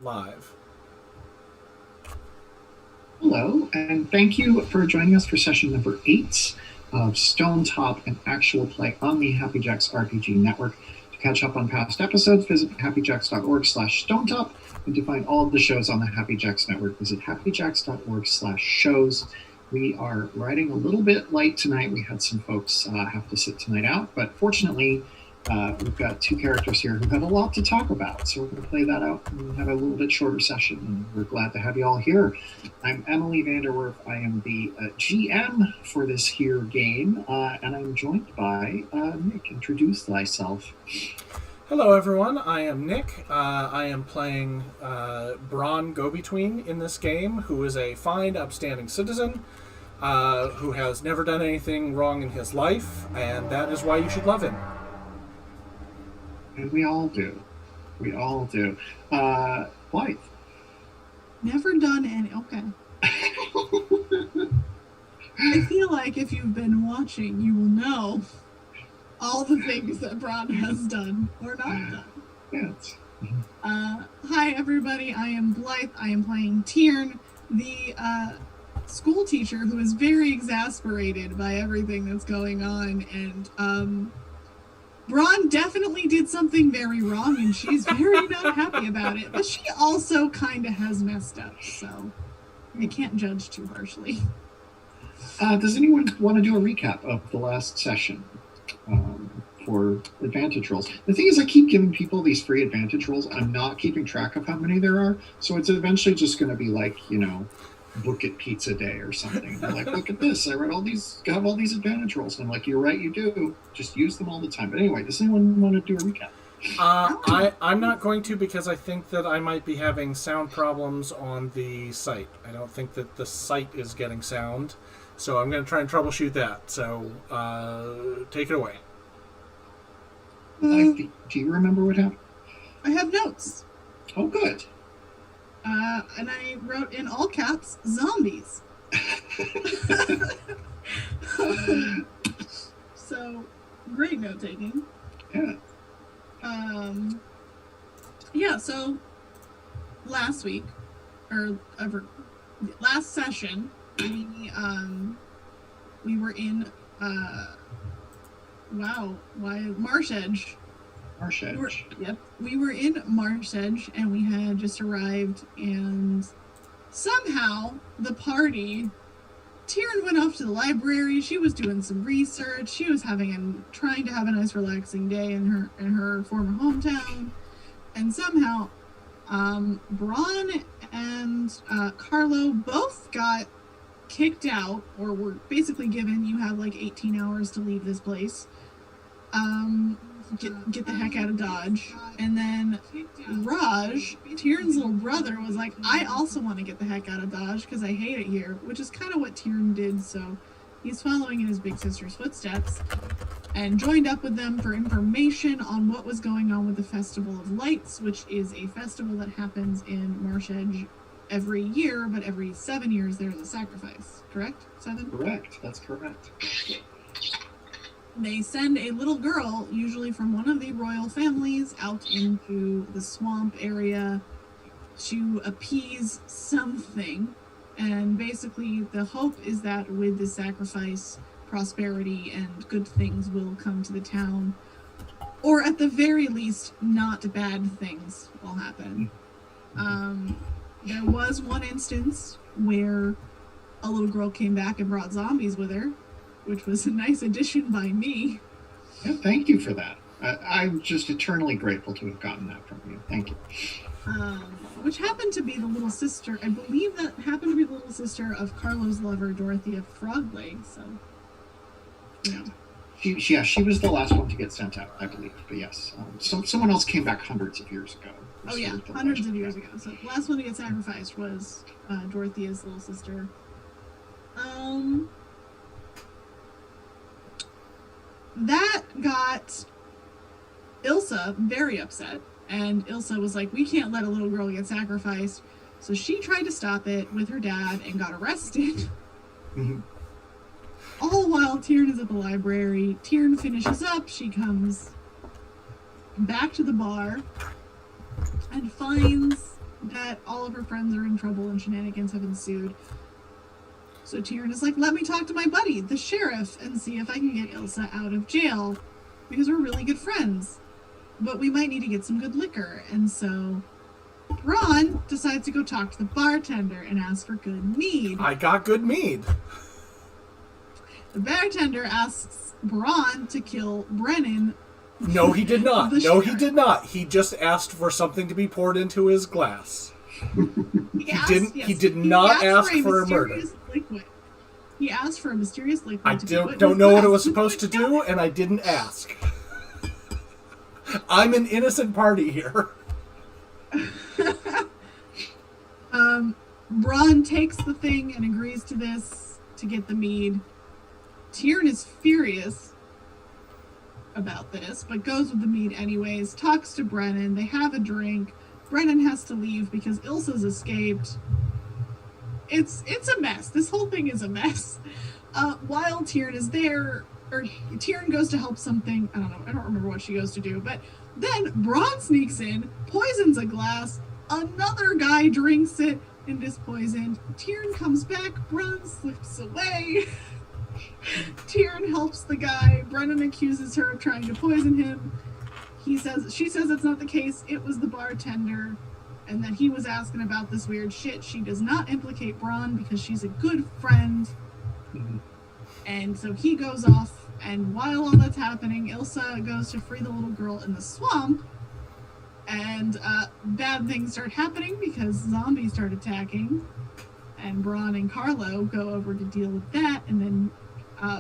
live. Hello, and thank you for joining us for session number 8 of Stonetop, an actual play on the Happy Jacks RPG Network. To catch up on past episodes, visit happyjacks.org/Stonetop, and to find all of the shows on the Happy Jacks Network, visit happyjacks.org/shows. We are riding a little bit light tonight. We had some folks have to sit tonight out, but fortunately, we've got 2 characters here who have a lot to talk about, so we're going to play that out and have a little bit shorter session, and we're glad to have you all here. I'm Emily Vanderwerf. I am the GM for this here game, and I'm joined by Nick. Introduce thyself. Hello, everyone. I am Nick. I am playing Braun Go-Between in this game, who is a fine, upstanding citizen who has never done anything wrong in his life, and that is why you should love him. And we all do. We all do. Blythe. Never done any. Okay. I feel like if you've been watching, you will know all the things that Braun has done or not done. Yes. Hi, everybody. I am Blythe. I am playing Tiern, the school teacher who is very exasperated by everything that's going on. And Braun definitely did something very wrong, and she's very not happy about it. But she also kind of has messed up, so I can't judge too harshly. Does anyone want to do a recap of the last session for advantage rolls? The thing is, I keep giving people these free advantage rolls. I'm not keeping track of how many there are, so it's eventually just going to be like, Book It Pizza Day or something. They're like, look at this, I read all these, have all these advantage rolls. And I'm like, you're right, you do. Just use them all the time. But anyway, does anyone want to do a recap? I'm not going to, because I think that I might be having sound problems on the site. I don't think that the site is getting sound, so I'm going to try and troubleshoot that. So take it away. Do you remember what happened? I have notes. Oh, good. And I wrote in all caps, zombies. So, great note taking. Yeah. So last week, last session, we were in, Marsh Edge. Marsh Edge. We were in Marsh Edge, and we had just arrived, and somehow the party, Tiern went off to the library. She was doing some research. She was trying to have a nice, relaxing day in her former hometown, and somehow Braun and Carlo both got kicked out, or were basically given, you have like 18 hours to leave this place. Get the heck out of Dodge. And then Raj, Tiern's little brother, was like, I also want to get the heck out of Dodge because I hate it here, which is kind of what Tiern did, so he's following in his big sister's footsteps, and joined up with them for information on what was going on with the Festival of Lights, which is a festival that happens in Marsh Edge every year, but every 7 years there's a sacrifice. Correct? 7? Correct. That's correct. They send a little girl, usually from one of the royal families, out into the swamp area to appease something. And basically the hope is that with the sacrifice, prosperity and good things will come to the town. Or at the very least, not bad things will happen. There was one instance where a little girl came back and brought zombies with her, which was a nice addition by me. Yeah, thank you for that. I'm just eternally grateful to have gotten that from you. Thank you. Which happened to be the little sister, I believe that happened to be the little sister of Carlo's lover, Dorothea Frogleg, so, She was the last one to get sent out, I believe. But yes, someone else came back hundreds of years ago. Oh yeah, hundreds of years ago. So the last one to get sacrificed was Dorothea's little sister. That got Ilsa very upset, and Ilsa was like, we can't let a little girl get sacrificed. So she tried to stop it with her dad and got arrested. Mm-hmm. All while Tiern is at the library. Tiern finishes up, she comes back to the bar and finds that all of her friends are in trouble and shenanigans have ensued. So Tyrion is like, let me talk to my buddy, the sheriff, and see if I can get Ilsa out of jail. Because we're really good friends. But we might need to get some good liquor. And so Bronn decides to go talk to the bartender and ask for good mead. I got good mead. The bartender asks Bronn to kill Brennan. No, he did not. The No, he sheriff. did not. He just asked for something to be poured into his glass. He did not ask for a murder. Liquid. He asked for a mysterious liquid. I to be put in don't his know what it glass. was supposed to do, and I didn't ask. I'm an innocent party here. Bronn takes the thing and agrees to this to get the mead. Tyrion is furious about this, but goes with the mead anyways, talks to Brennan, they have a drink. Brennan has to leave because Ilsa's escaped. It's a mess. This whole thing is a mess. While Tyrion is there, or Tyrion goes to help something, I don't remember what she goes to do, but then Bronn sneaks in, poisons a glass, another guy drinks it and is poisoned. Tyrion comes back, Bronn slips away. Tyrion helps the guy. Brennan accuses her of trying to poison him. She says it's not the case, it was the bartender, and that he was asking about this weird shit. She does not implicate Bronn because she's a good friend. Mm-hmm. And so he goes off, and while all that's happening, Ilsa goes to free the little girl in the swamp, and bad things start happening because zombies start attacking, and Bronn and Carlo go over to deal with that, and then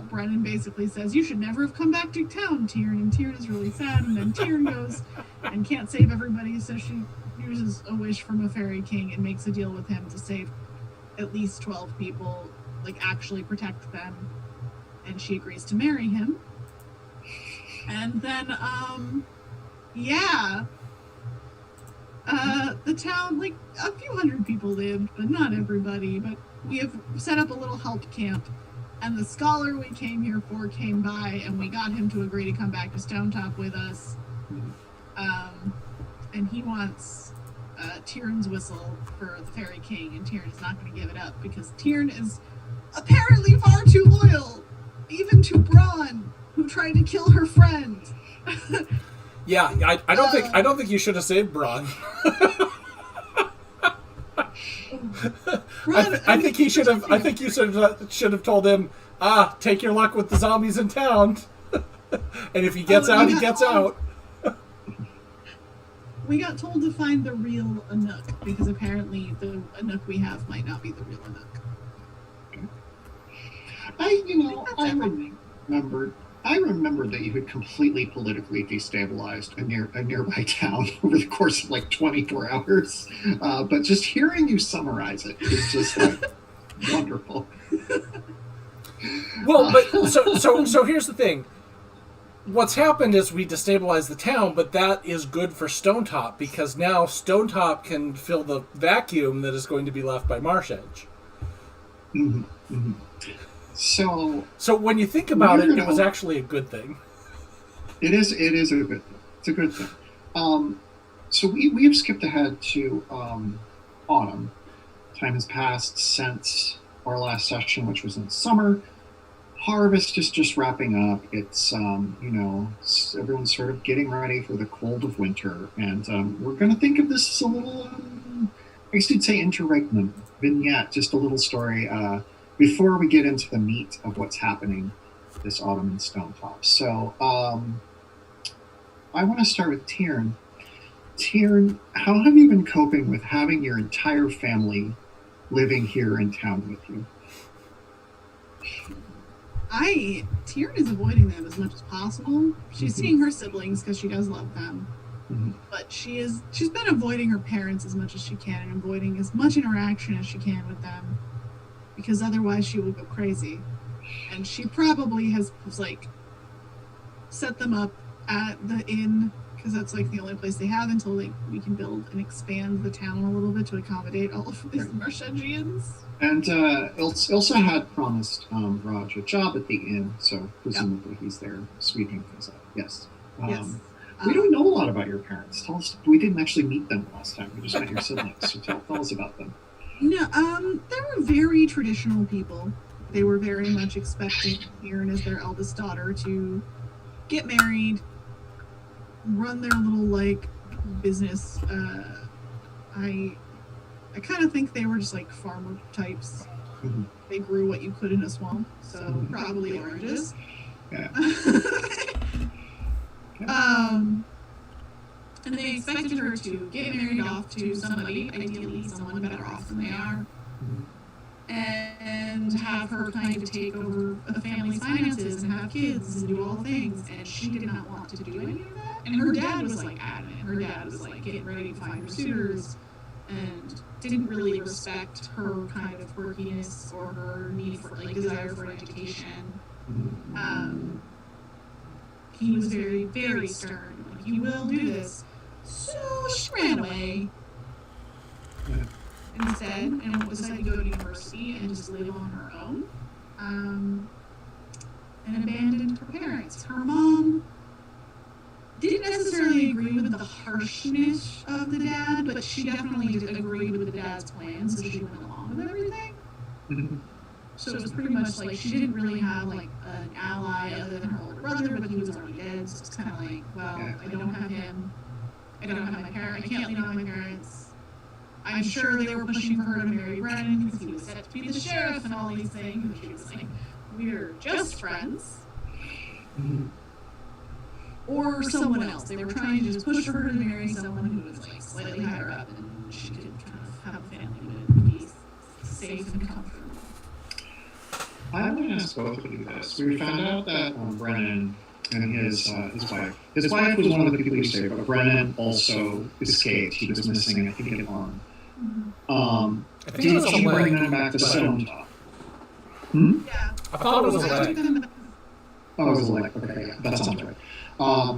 Brennan basically says, you should never have come back to town, Tyrion, and Tyrion is really sad, and then Tyrion goes and can't save everybody, so she uses a wish from a fairy king and makes a deal with him to save at least 12 people, like actually protect them, and she agrees to marry him. And then, the town, like, a few hundred people lived, but not everybody, but we have set up a little help camp. And the scholar we came here for came by, and we got him to agree to come back to Stonetop with us. And he wants Tyrion's whistle for the Fairy King, and Tyrion is not going to give it up because Tyrion is apparently far too loyal, even to Bronn, who tried to kill her friend. Yeah, I don't think you should have saved Bronn. I think he should have. I think you should have told him, take your luck with the zombies in town. And if he gets out, he gets out. We got told to find the real Anuk because apparently the Anuk we have might not be the real Anuk. I remember that you had completely politically destabilized a nearby town over the course of like 24 hours. But just hearing you summarize it is just like wonderful. Well, but so here's the thing. What's happened is we destabilized the town, but that is good for Stonetop because now Stonetop can fill the vacuum that is going to be left by Marsh Edge. Mm-hmm, mm-hmm. So when you think about it, it was actually a good thing. It is a good thing. It's a good thing. So we've skipped ahead to autumn. Time has passed since our last session, which was in summer. Harvest is just wrapping up. It's everyone's sort of getting ready for the cold of winter, and we're going to think of this as a little, I guess you'd say, interregnum vignette, just a little story. Before we get into the meat of what's happening this autumn in Stonetop. So I want to start with Tyrion. Tyrion, how have you been coping with having your entire family living here in town with you? Tyrion is avoiding them as much as possible. She's seeing her siblings because she does love them. Mm-hmm. But she's been avoiding her parents as much as she can and avoiding as much interaction as she can with them. Because otherwise she will go crazy. And she probably has, like, set them up at the inn, because that's, like, the only place they have until we can build and expand the town a little bit to accommodate all of these Marshedgians. And Ilsa had promised Raj a job at the inn, so presumably he's there sweeping things up. Yes. Yes. We don't know a lot about your parents. Tell us. We didn't actually meet them last time. We just met your siblings. So tell us about them. No, they were very traditional people. They were very much expecting Kieran as their eldest daughter to get married, run their little like business. I kind of think they were just like farmer types. Mm-hmm. They grew what you could in a swamp, so probably oranges. Yeah. And they expected her to get married off to somebody, ideally someone better off than they are, and have her kind of take over the family's finances and have kids and do all the things. And she did not want to do any of that. And her dad was like adamant. Her dad was like getting ready to find her suitors and didn't really respect her kind of quirkiness or her need for like desire for education. He was very, very stern. Like, you will do this. So she ran away instead and decided to go to university and just live on her own. And abandoned her parents. Her mom didn't necessarily agree with the harshness of the dad, but she definitely did agree with the dad's plans, so she went along with everything. So it was pretty much like she didn't really have like an ally other than her older brother, but he was already dead. So it's kind of like, well, I don't have him. I don't have my parents. I can't lean on my parents. I'm sure they were pushing for her to marry Brennan because he was set to be the sheriff and all these things. And she was like, we're just friends. Or someone else. They were trying to just push for her to marry someone who was like slightly higher up, and she could kind of have a family would be safe and comfortable. I want to ask both of you this. We found out that Brennan and his wife. His wife was one of the people you saved, but Brennan also escaped. He was missing, I think, an arm. Did she bring them back to Stonetop? Yeah. I thought it was a leg. Oh, it was a leg. Okay, yeah, that sounds right.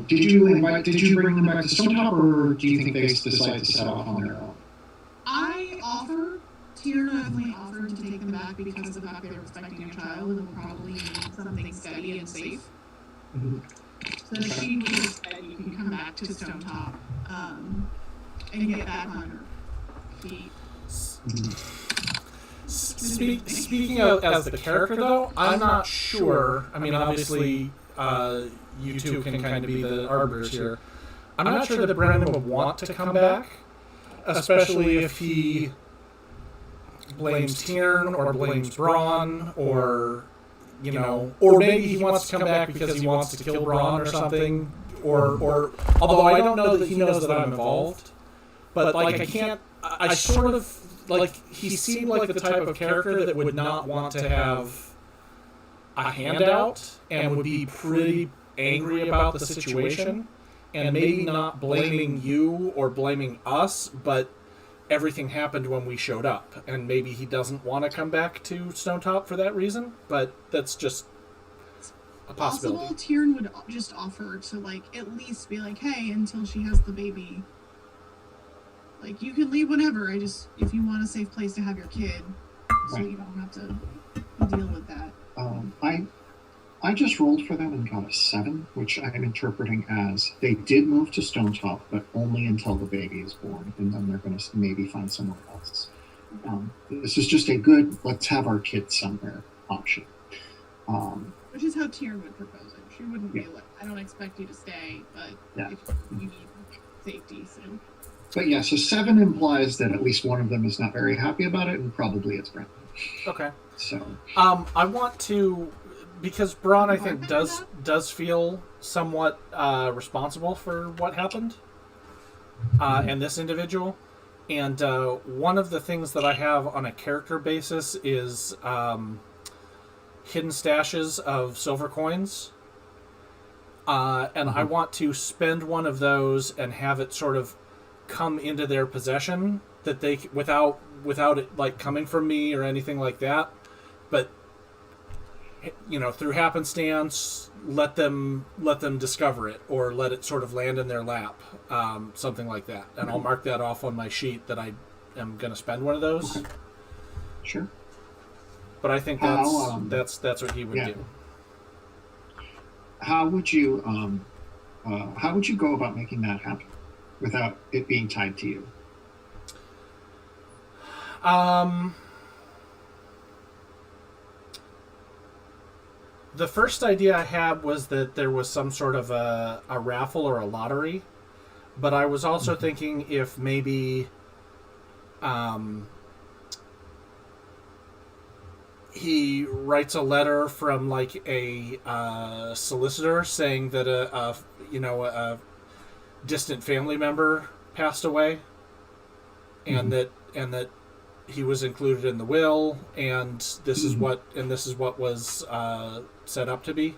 Did you bring them back to Stonetop, or do you think they decided to set off on their own? Tierna definitely offered to take them back because of the fact they were expecting a child and would probably need something steady and safe. So she just said you can come back to Stonetop and get back on her feet. Speaking of as the character, though, I'm not sure. I mean, obviously, you two can kind of be the arbiters here. I'm not sure that Brennan would want to come back, especially if he blames Tiern or blames Braun, or or maybe he wants to come back because he wants to kill Braun or something, or although I don't know that he knows that I'm involved, but like I sort of like he seemed like the type of character that would not want to have a handout and would be pretty angry about the situation, and maybe not blaming you or blaming us, but everything happened when we showed up, and maybe he doesn't want to come back to Stonetop for that reason, but that's just a possibility. Possible Tiern would just offer to like at least be like, hey, until she has the baby, like you can leave whenever. If you want a safe place to have your kid, so you don't have to deal with that. I just rolled for them and got a 7, which I'm interpreting as they did move to Stonetop, but only until the baby is born, and then they're going to maybe find somewhere else. This is just a good, let's have our kids somewhere option. Which is how Tiern would propose it. She wouldn't be like, I don't expect you to stay, but if you need safety, so. But yeah, so 7 implies that at least one of them is not very happy about it, and probably it's Brennan. Okay. So. I want to... Because Braun, I think, does feel somewhat responsible for what happened, and this individual. And one of the things that I have on a character basis is hidden stashes of silver coins. And I want to spend one of those and have it sort of come into their possession, that they without it like coming from me or anything like that, but through happenstance, let them discover it, or let it sort of land in their lap, something like that. And I'll mark that off on my sheet that I am going to spend one of those. Okay. Sure. But I think that's what he would do. How would you How would you go about making that happen without it being tied to you? The first idea I had was that there was some sort of a raffle or a lottery, but I was also thinking if maybe he writes a letter from like a solicitor saying that a distant family member passed away, and that he was included in the will, and this is what was set up to be,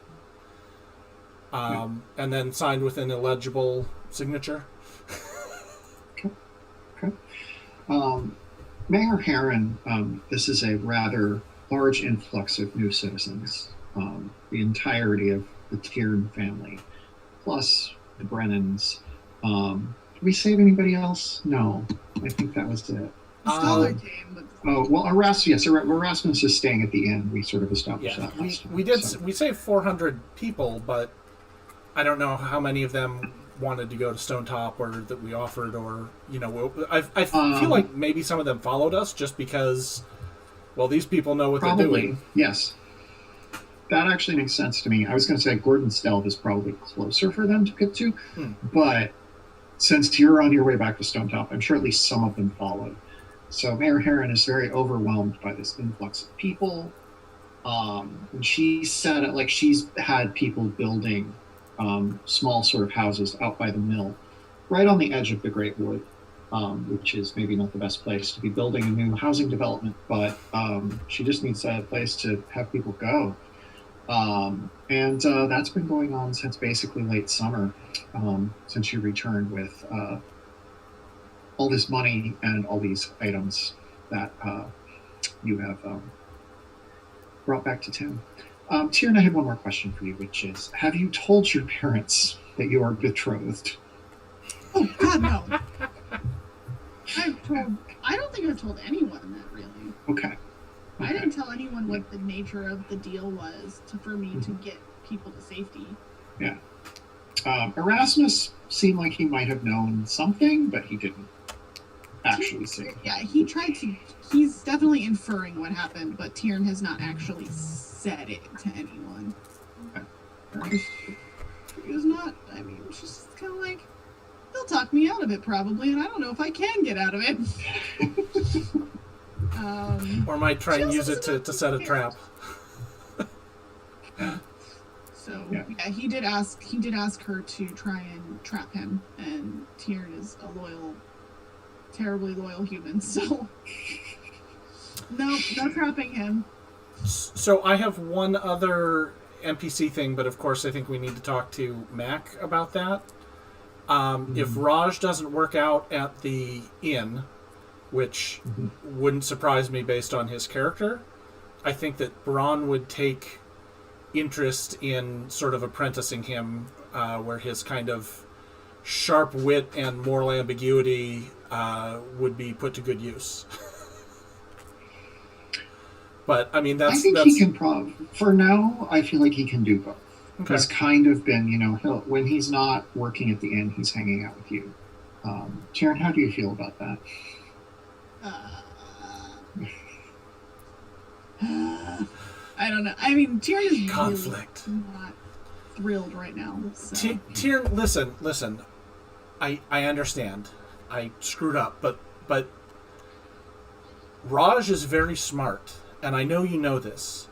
and then signed with an illegible signature. Okay. Mayor Heron, this is a rather large influx of new citizens. The entirety of the Tiernan family, plus the Brennans. Did we save anybody else? No, I think that was it. Erasmus is staying at the inn. We sort of established that last time. We saved 400 people, but I don't know how many of them wanted to go to Stonetop or that we offered, or I feel like maybe some of them followed us just because, well, these people know what they're doing. Yes, that actually makes sense to me. I was going to say Gordon's Delve is probably closer for them to get to, but since you're on your way back to Stonetop, I'm sure at least some of them followed. So Mayor Heron is very overwhelmed by this influx of people. And she said it like she's had people building small sort of houses out by the mill, right on the edge of the Great Wood, which is maybe not the best place to be building a new housing development, but she just needs a place to have people go. And that's been going on since basically late summer, since she returned with all this money and all these items that you have brought back to town. Tiernan, I had one more question for you, which is, have you told your parents that you are betrothed? Oh, God, no. I don't think I've told anyone that, really. Okay. I didn't tell anyone what the nature of the deal was for me to get people to safety. Yeah. Erasmus seemed like he might have known something, but he didn't actually say. Yeah, he tried to. He's definitely inferring what happened, but Tiernan has not actually said it to anyone. Okay. It's not. I mean, it's just kind of like, they'll talk me out of it probably, and I don't know if I can get out of it. Or might try and use it to set a trap. So yeah, he did ask her to try and trap him, and Tiernan is a loyal, terribly loyal human, so no trapping him. So I have one other NPC thing, but of course I think we need to talk to Mac about that. If Raj doesn't work out at the inn, which wouldn't surprise me based on his character, I think that Braun would take interest in sort of apprenticing him, where his kind of sharp wit and moral ambiguity would be put to good use. But I mean, I think he can for now. I feel like he can do both. Okay. He's kind of been, when he's not working at the inn, he's hanging out with you. Tiernan, how do you feel about that? I don't know. I mean, Tiernan is conflict. Really not thrilled right now. So. Tiernan, listen. I understand. I screwed up, but Raj is very smart, and I know you know this.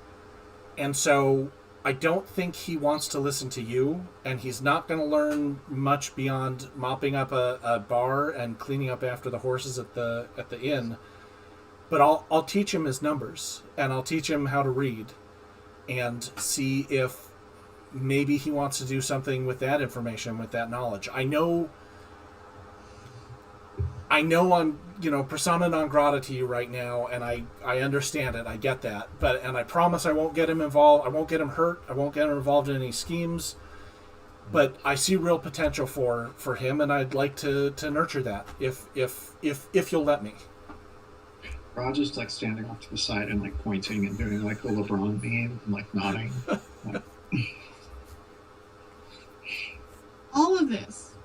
And so I don't think he wants to listen to you, and he's not going to learn much beyond mopping up a bar and cleaning up after the horses at the inn. But I'll teach him his numbers, and I'll teach him how to read, and see if maybe he wants to do something with that information, with that knowledge. I know I'm, persona non grata to you right now, and I understand it. I get that. And I promise I won't get him involved. I won't get him hurt. I won't get him involved in any schemes. But I see real potential for him, and I'd like to nurture that if you'll let me. Raj is like standing off to the side and like pointing and doing like the LeBron meme and like nodding. all of this,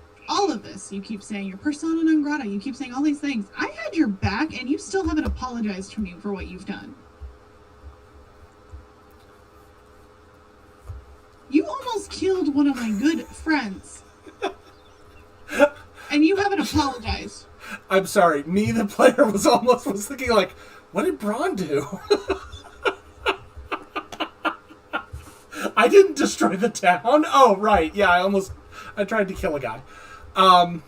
you keep saying you're persona non grata, you keep saying all these things. I had your back, and you still haven't apologized to me for what you've done. You almost killed one of my good friends. And you haven't apologized. I'm sorry. Me, the player, was thinking, like, what did Braun do? I didn't destroy the town. Oh, right. Yeah, I tried to kill a guy. And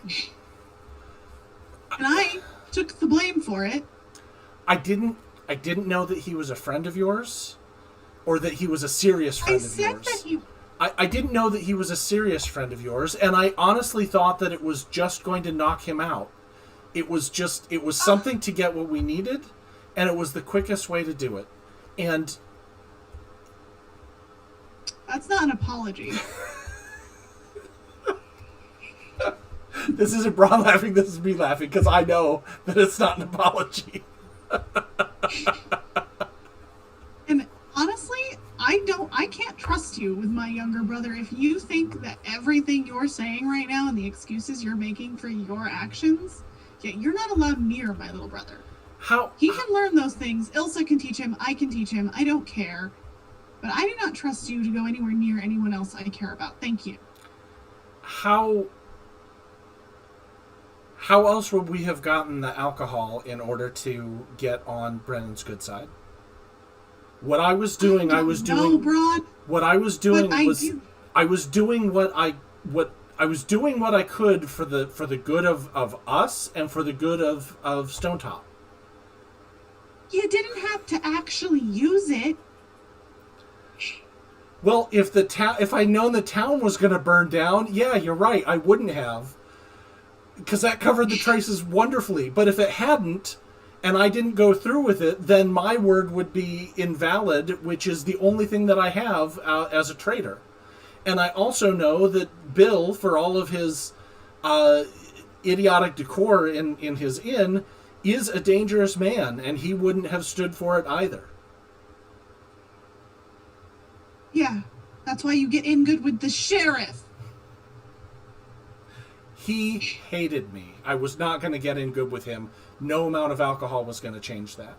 I took the blame for it. I didn't know that he was a friend of yours, or that he was a serious friend of yours. I didn't know that he was a serious friend of yours, and I honestly thought that it was just going to knock him out. It was something to get what we needed, and it was the quickest way to do it. And that's not an apology. This isn't Braun laughing, this is me laughing, because I know that it's not an apology. And honestly, I can't trust you with my younger brother if you think that everything you're saying right now and the excuses you're making for your actions, you're not allowed near my little brother. How? He can learn those things. Ilsa can teach him. I can teach him. I don't care. But I do not trust you to go anywhere near anyone else I care about. Thank you. How else would we have gotten the alcohol in order to get on Brennan's good side? What I was doing, I was doing what I doing what I could for the good of us and for the good of Stonetop. You didn't have to actually use it. Well, if I'd known the town was going to burn down, yeah, you're right, I wouldn't have. Because that covered the traces wonderfully. But if it hadn't, and I didn't go through with it, then my word would be invalid, which is the only thing that I have as a traitor. And I also know that Bill, for all of his idiotic decor in his inn, is a dangerous man, and he wouldn't have stood for it either. Yeah, that's why you get in good with the sheriff. He hated me. I was not going to get in good with him. No amount of alcohol was going to change that.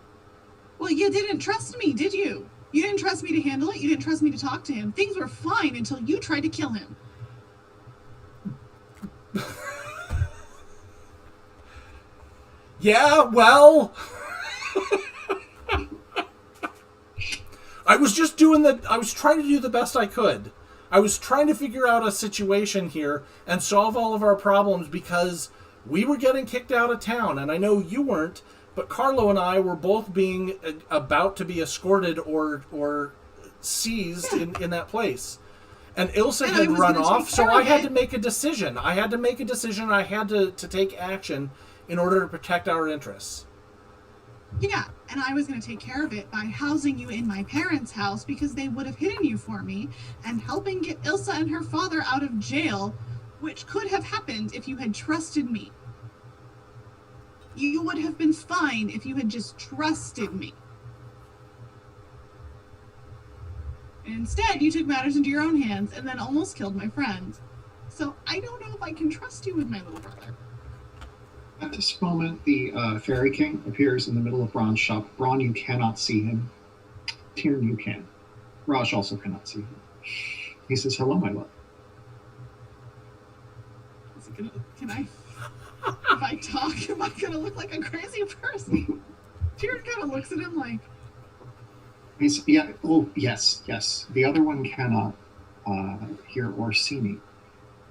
Well, you didn't trust me, did you? You didn't trust me to handle it. You didn't trust me to talk to him. Things were fine until you tried to kill him. Yeah, well... I was trying to do the best I could. I was trying to figure out a situation here and solve all of our problems because we were getting kicked out of town, and I know you weren't, but Carlo and I were both being about to be escorted or seized in that place. And Ilsa had run off, so I had to make a decision. I had to take action in order to protect our interests. Yeah, and I was going to take care of it by housing you in my parents' house because they would have hidden you for me and helping get Ilsa and her father out of jail, which could have happened if you had trusted me. You would have been fine if you had just trusted me. And instead, you took matters into your own hands and then almost killed my friend. So I don't know if I can trust you with my little brother. At this moment, the Fairy King appears in the middle of Braun's shop. Braun, you cannot see him. Tyrn, you can. Raj also cannot see him. He says, "Hello, my love." Can I... If I talk, am I going to look like a crazy person? Tyrn kind of looks at him like... Yeah. Oh, yes. The other one cannot hear or see me.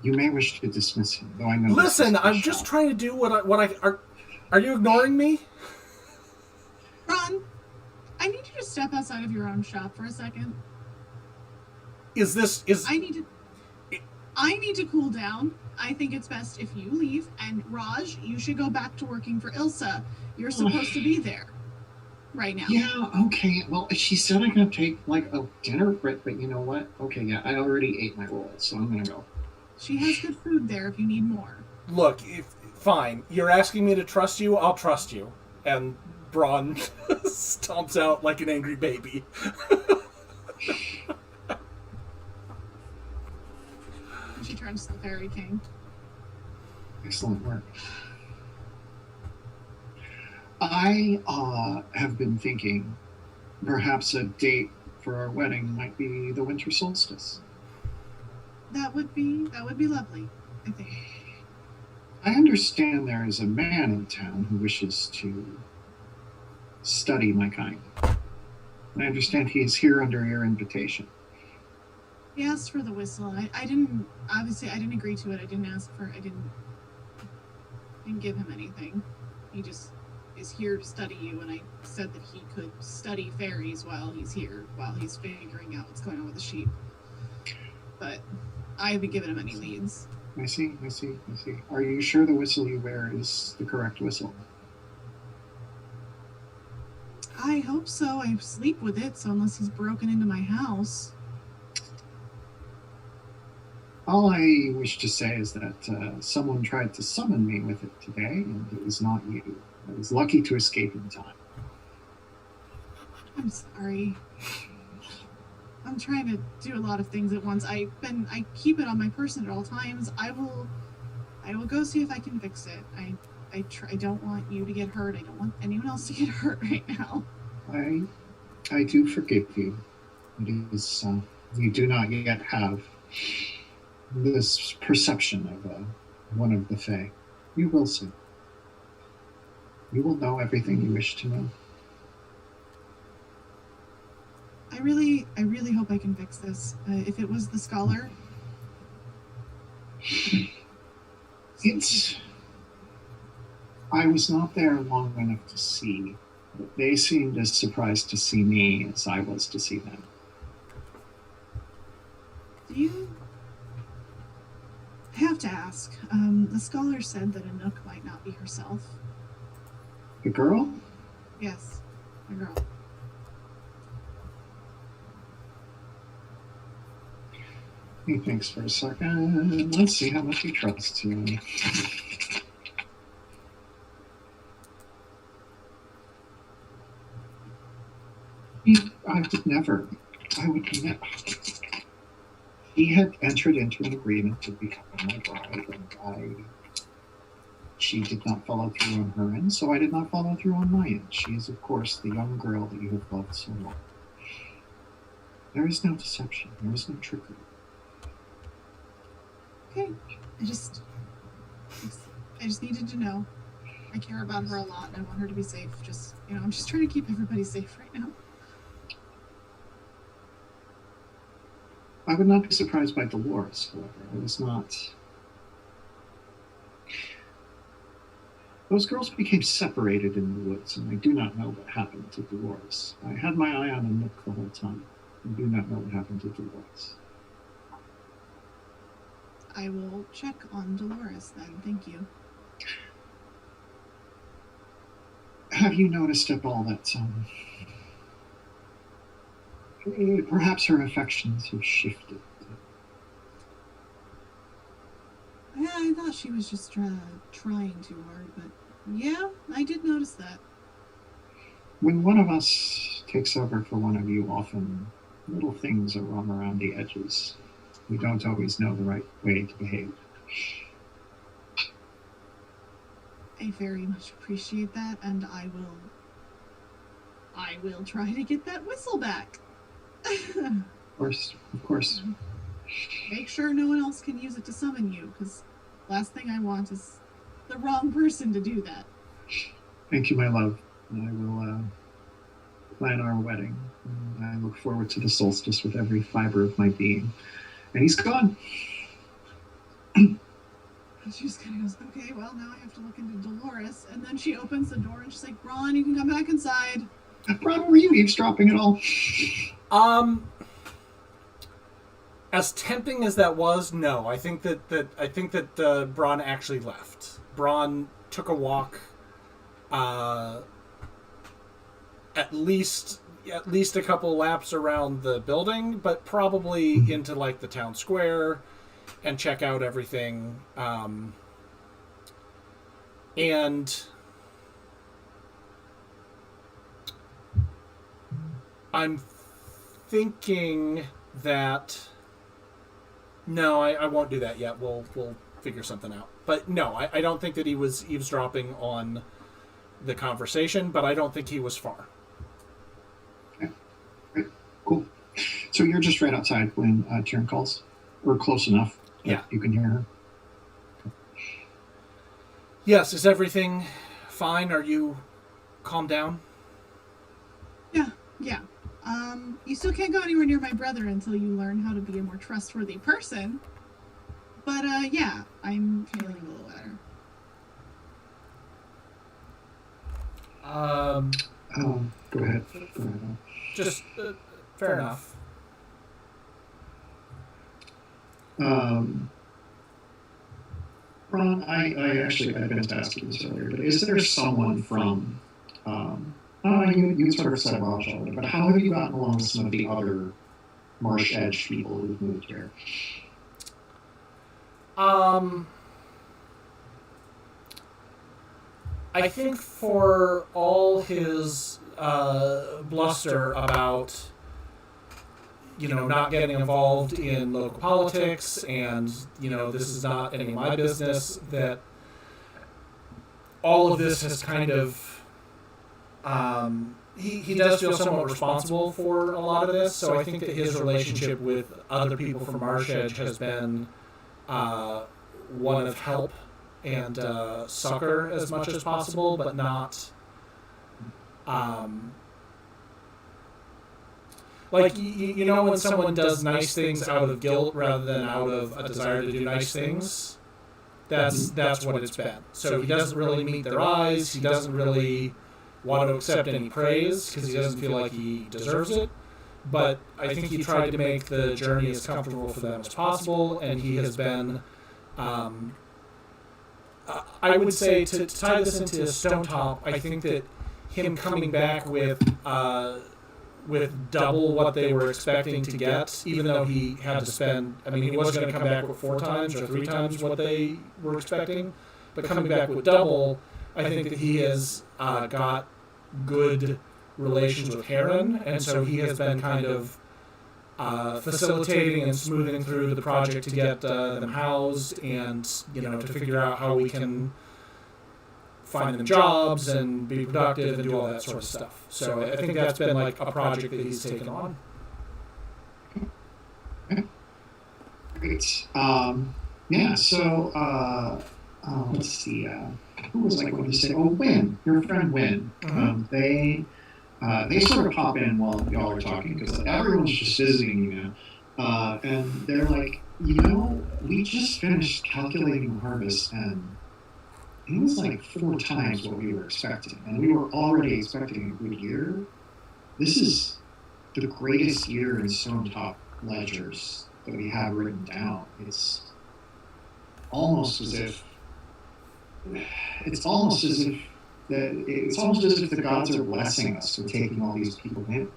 You may wish to dismiss him, though I know... Listen, I'm just trying to do what I... Are you ignoring me? Ron, I need you to step outside of your own shop for a second. I need to cool down. I think it's best if you leave, and Raj, you should go back to working for Ilsa. You're supposed to be there right now. Yeah, okay. Well, she said I could take, like, a dinner, but you know what? Okay, yeah, I already ate my roll, so I'm gonna go. She has good food there if you need more. Look, fine. You're asking me to trust you, I'll trust you. And Braun stomps out like an angry baby. She reference the Fairy King. Excellent work. I have been thinking perhaps a date for our wedding might be the winter solstice. That would be lovely, I think. I understand there is a man in town who wishes to study my kind. And I understand he is here under your invitation. He asked for the whistle. I didn't agree to it. I didn't give him anything. He just is here to study you, and I said that he could study fairies while he's here, while he's figuring out what's going on with the sheep. But I haven't given him any leads. I see. Are you sure the whistle you wear is the correct whistle? I hope so. I sleep with it, so unless he's broken into my house. All I wish to say is that someone tried to summon me with it today, and it was not you. I was lucky to escape in time. I'm sorry. I'm trying to do a lot of things at once. I keep it on my person at all times. I will go see if I can fix it. I don't want you to get hurt. I don't want anyone else to get hurt right now. I do forgive you. It is you do not yet have this perception of one of the Fae. You will soon. You will know everything you wish to know. I really hope I can fix this. If it was the scholar, I was not there long enough to see, but they seemed as surprised to see me as I was to see them. Do you I have to ask? The scholar said that Anouk might not be herself. The girl? Yes, the girl. He thinks for a second. Let's see how much he trusts you. I would never. He had entered into an agreement to become my bride, and she did not follow through on her end, so I did not follow through on my end. She is, of course, the young girl that you have loved so long. There is no deception. There is no trickery. Okay. I just needed to know. I care about her a lot, and I want her to be safe. I'm just trying to keep everybody safe right now. I would not be surprised by Dolores, however. I was not. Those girls became separated in the woods, and I do not know what happened to Dolores. I had my eye on Anouk the whole time. I do not know what happened to Dolores. I will check on Dolores then. Thank you. Have you noticed at all that perhaps her affections have shifted? Yeah, I thought she was just trying too hard, but yeah, I did notice that. When one of us takes over for one of you, often little things are wrong around the edges. We don't always know the right way to behave. I very much appreciate that, and I will try to get that whistle back. Of course. Make sure no one else can use it to summon you, because last thing I want is the wrong person to do that. Thank you, my love. I will plan our wedding. I look forward to the solstice with every fiber of my being. And he's gone. And she just kind of goes, okay, well, now I have to look into Dolores. And then she opens the door and she's like, Ron, you can come back inside. Ron, were you eavesdropping at all? As tempting as that was, no. I think that Braun actually left. Braun took a walk, at least a couple laps around the building, but probably into like the town square and check out everything. And I'm thinking that No, I won't do that yet. We'll figure something out. But no, I don't think that he was eavesdropping on the conversation, but I don't think he was far. Okay. Great. Cool. So you're just right outside when Tyrion calls? Or close enough that Yeah. you can hear her? Yes, is everything fine? Are you calmed down? Yeah. You still can't go anywhere near my brother until you learn how to be a more trustworthy person. But, yeah, I'm feeling a little better. Go ahead. Just, fair enough. Ron, I actually, I meant to ask you this earlier, but is there someone from, you sort of said Welsh already, but how have you gotten along with some of the other Marsh Edge people who've moved here? I think for all his bluster about, not getting involved in local politics and, this is not any of my business, that all of this has kind of, he does feel somewhat responsible for a lot of this, so I think that his relationship with other people from Marsh Edge has been one of help and succor as much as possible, but not like when someone does nice things out of guilt rather than out of a desire to do nice things, that's what it's been. So he doesn't really meet their eyes. He doesn't really want to accept any praise because he doesn't feel like he deserves it. But I think he tried to make the journey as comfortable for them as possible, and he has been. I would say to tie this into Stonetop, I think that him coming back with double what they were expecting to get, even though he had to spend, he was going to come back with 4 times or 3 times what they were expecting, but coming back with double, I think that he has got good relations with Heron, and so he has been kind of facilitating and smoothing through the project to get them housed and, to figure out how we can find them jobs and be productive and do all that sort of stuff. So I think that's been like a project that he's taken on. Great. Yeah, so let's see. Who was I going to say? Oh, Wynn, your friend Wynn. They sort of pop in while y'all are talking because everyone's just visiting and they're like, we just finished calculating harvest and it was like 4 times what we were expecting, and we were already expecting a good year. This is the greatest year in Stonetop ledgers that we have written down. It's almost as if the gods are blessing us with taking all these people in.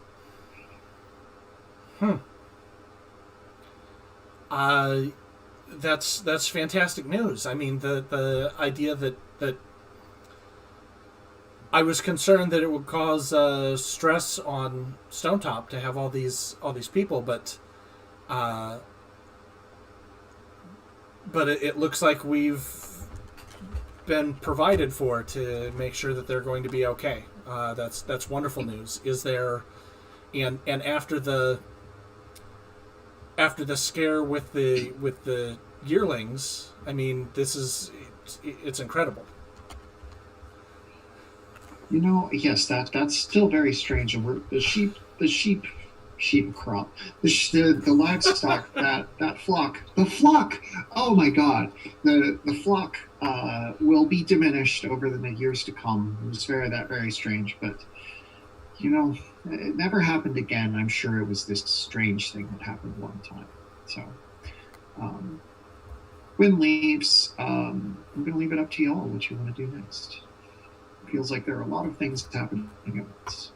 That's fantastic news. The idea that I was concerned that it would cause stress on Stonetop to have all these people, but it looks like we've been provided for to make sure that they're going to be okay. That's wonderful news. Is there, and after the scare with the yearlings, it's incredible. Yes, that's still very strange. And the sheep crop, the livestock, that flock, the flock. Oh my God, the flock will be diminished over the years to come. It was very strange, but it never happened again. I'm sure it was this strange thing that happened one time. So, Wynn leaves. I'm going to leave it up to y'all what you want to do next. Feels like there are a lot of things happening at once.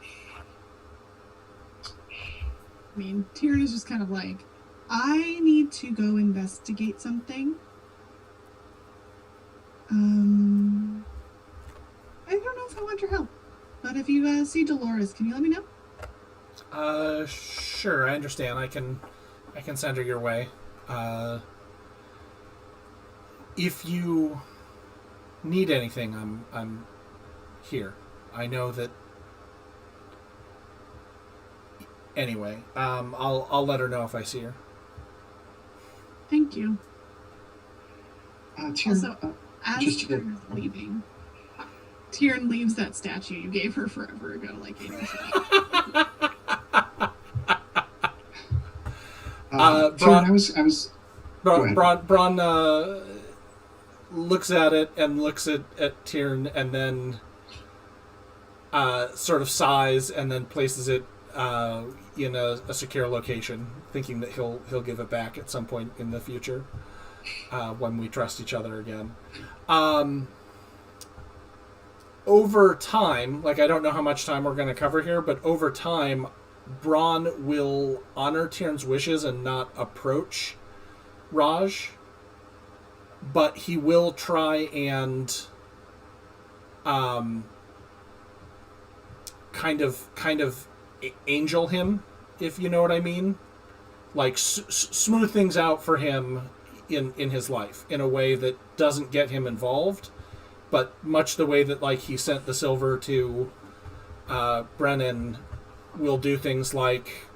Tyrion is just kind of like, I need to go investigate something. I don't know if I want your help, but if you see Dolores, can you let me know? Sure, I understand. I can send her your way. if you need anything, I'm here. I know that. Anyway, I'll let her know if I see her. Thank you. Tyrion, Also, as Tyrion is leaving, Tyrion leaves that statue you gave her forever ago, like initially. Tyrion, I was. Bron looks at it and looks at Tyrion and then sort of sighs and then places it in a secure location, thinking that he'll give it back at some point in the future when we trust each other again. Over time, like I don't know how much time we're going to cover here, but over time, Bronn will honor Tyrion's wishes and not approach Raj, but he will try and kind of angel him, if you know what I mean, like smooth things out for him in his life in a way that doesn't get him involved, but much the way that like he sent the silver to Brennan, will do things like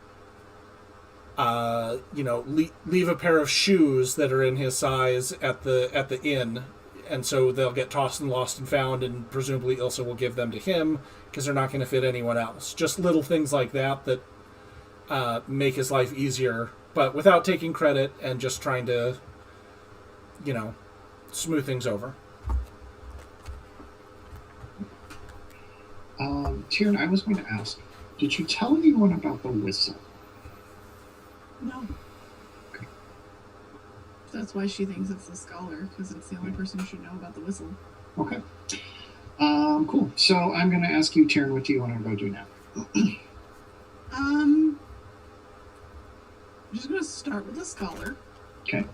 leave a pair of shoes that are in his size at the inn, and so they'll get tossed and lost and found, and presumably Ilsa will give them to him because they're not going to fit anyone else. Just little things like that make his life easier, but without taking credit and just trying to, smooth things over. Tyrion, I was going to ask, did you tell anyone about the whistle? No. Okay. That's why she thinks it's the scholar, because it's the only person who should know about the whistle. Okay. Cool. So I'm going to ask you, Tyrion, what do you want to go do now? I'm just going to start with the scholar. Okay.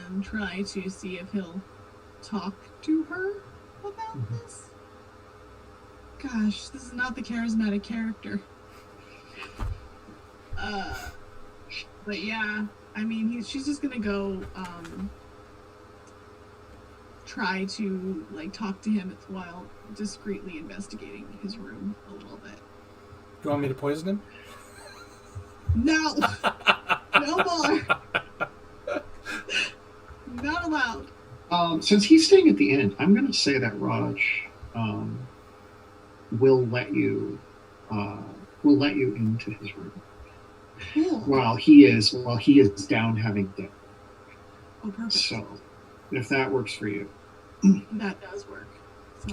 And try to see if he'll talk to her about this. Gosh, this is not the charismatic character. But yeah, I mean, she's just gonna go, try to, talk to him while discreetly investigating his room a little bit. Do you want me to poison him? No! No more! Not allowed. Since he's staying at the inn, I'm going to say that Raj will let you into his room. Cool. While he is down having dinner. Oh, perfect. So, if that works for you. That does work.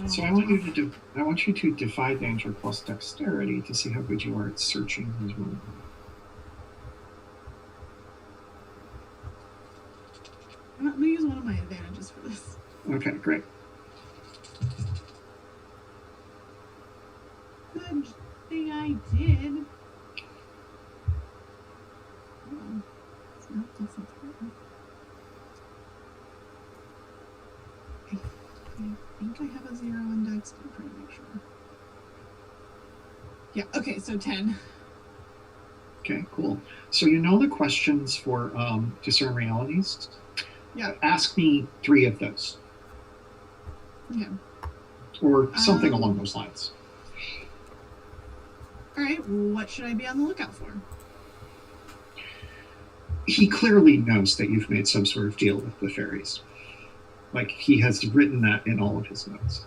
So I want you to defy danger plus dexterity to see how good you are at searching his room. I'm going to use one of my advantages for this. Okay, great. Good thing I did. No, that's not good. I think I have a 0 in dex, but I'm trying to make sure. Yeah, okay, so 10. Okay, cool. So you know the questions for discern realities? Yeah. Ask me 3 of those. Okay. Or something along those lines. Alright, what should I be on the lookout for? He clearly knows that you've made some sort of deal with the fairies. Like, he has written that in all of his notes.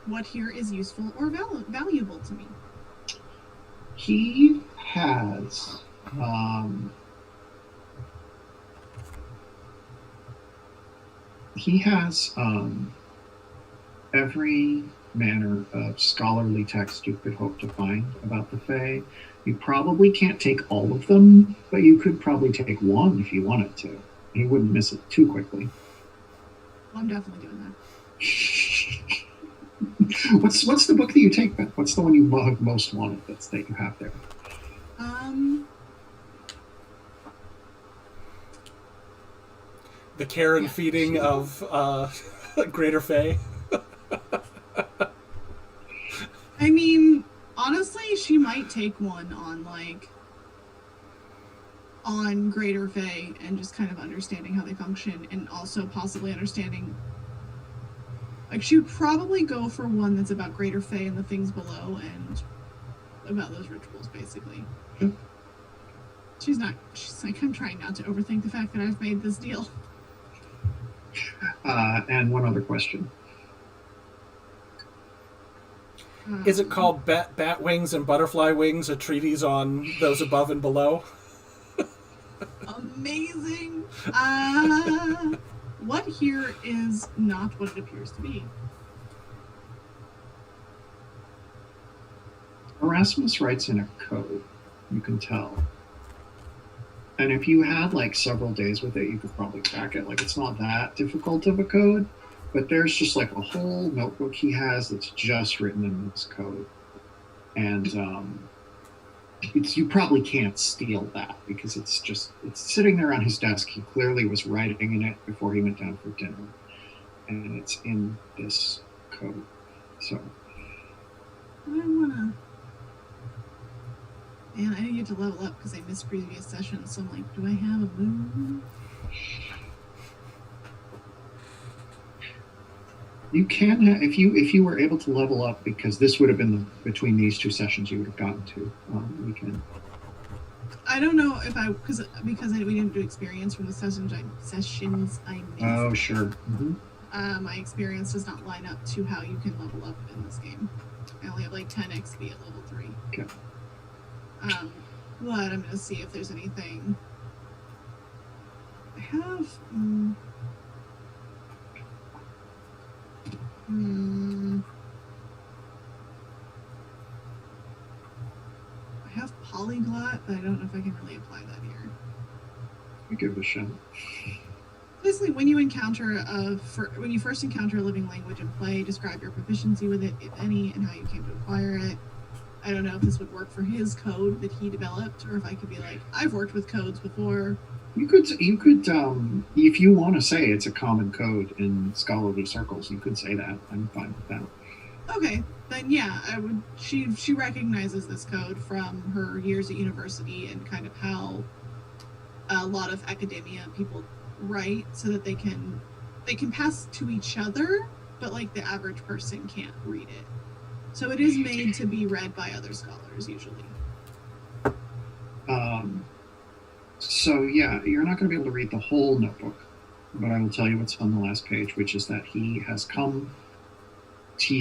What here is useful or valuable to me? He has every manner of scholarly text you could hope to find about the Fae. You probably can't take all of them, but you could probably take one if you wanted to. You wouldn't miss it too quickly. Well, I'm definitely doing that. What's the book that you take then? What's the one you have most wanted that you have there? The care and feeding of Greater Fae. I mean, honestly, she might take one on Greater Fae and just kind of understanding how they function, and also possibly understanding. Like, she would probably go for one that's about Greater Fae and the things below, and about those rituals, basically. She's like, I'm trying not to overthink the fact that I've made this deal. And one other question. Is it called Bat Wings and Butterfly Wings, a treatise on those above and below? Amazing. What here is not what it appears to be. Erasmus writes in a code, you can tell. And if you had like several days with it, you could probably crack it. Like, it's not that difficult of a code, but there's just like a whole notebook he has that's just written in this code. And you probably can't steal that because it's sitting there on his desk. He clearly was writing in it before he went down for dinner. And it's in this code. So Man, I didn't get to level up because I missed previous sessions, so I'm like, do I have a move? you can, if you were able to level up, because this would have been between these two sessions you would have gotten to. We can. I don't know if because we didn't do experience from the sessions I missed. Oh, sure. Mm-hmm. My experience does not line up to how you can level up in this game. I only have like 10 XP at level 3. Okay. But I'm gonna see if there's anything. I have. I have polyglot, but I don't know if I can really apply that here. You give it a shot. Basically, when you first encounter a living language in play, describe your proficiency with it, if any, and how you came to acquire it. I don't know if this would work for his code that he developed, or if I could be like, I've worked with codes before. You could, if you want to say it's a common code in scholarly circles, you could say that. I'm fine with that. Okay, then yeah, I would. She recognizes this code from her years at university and kind of how a lot of academia people write, so that they can pass to each other, but like the average person can't read it. So it is made to be read by other scholars usually. So yeah, you're not going to be able to read the whole notebook, but I will tell you what's on the last page, which is that he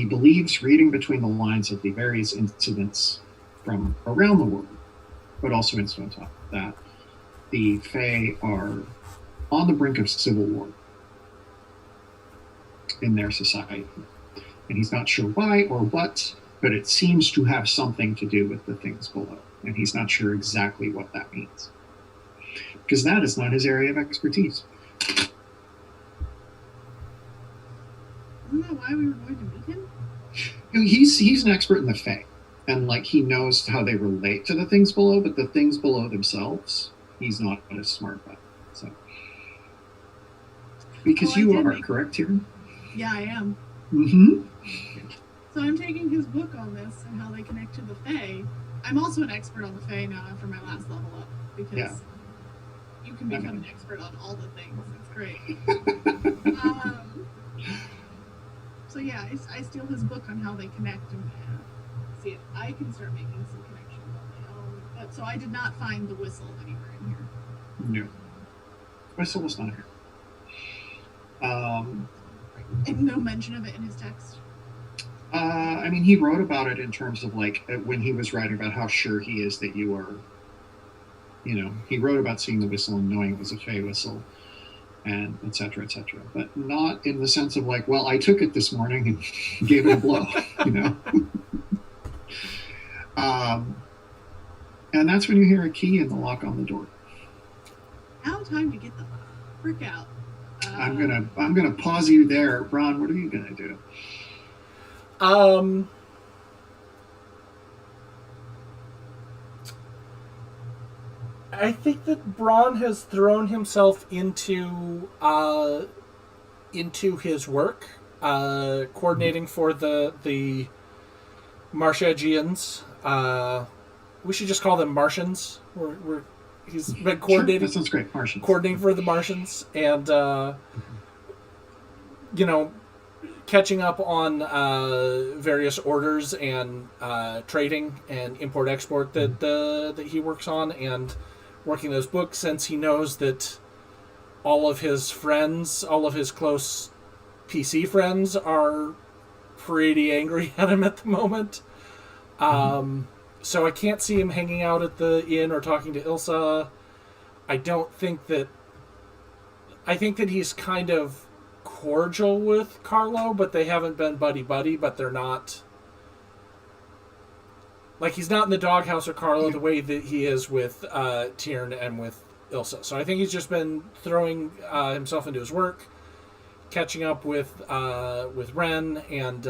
believes, reading between the lines of the various incidents from around the world, but also in Stonetop, that the Fae are on the brink of civil war in their society. And he's not sure why or what, but it seems to have something to do with the things below. And he's not sure exactly what that means, because that is not his area of expertise. I don't know why we were going to meet him. He's an expert in the Fae, and like he knows how they relate to the things below, but the things below themselves, he's not as smart about. So, because you are correct here. Yeah, I am. Mm-hmm. So I'm taking his book on this and how they connect to the Fae. I'm also an expert on the Fae now after my last level up, because you can become an expert on all the things. It's great. So yeah, I steal his book on how they connect and see if I can start making some connections on my own. But so I did not find the whistle anywhere in here. No. Whistle was not here. And no mention of it in his text. I mean, he wrote about it in terms of like when he was writing about how sure he is that you are, he wrote about seeing the whistle and knowing it was a Fae whistle, and et cetera, but not in the sense of like, well, I took it this morning and gave it a blow, And that's when you hear a key in the lock on the door. Now time to get the frick out. I'm gonna pause you there, Bron. What are you gonna do? I think that Braun has thrown himself into his work, coordinating for the Marshagians, we should just call them Martians. He's been coordinating. Sure, that sounds great. Martians. Coordinating for the Martians, and catching up on various orders and trading and import-export that he works on, and working those books, since he knows that all of his friends, all of his close PC friends, are pretty angry at him at the moment. So I can't see him hanging out at the inn or talking to Ilsa. I think that he's kind of cordial with Carlo, but they haven't been buddy-buddy, but they're not... Like, he's not in the doghouse with Carlo the way that he is with Tyrn and with Ilsa. So I think he's just been throwing himself into his work, catching up with Ren, and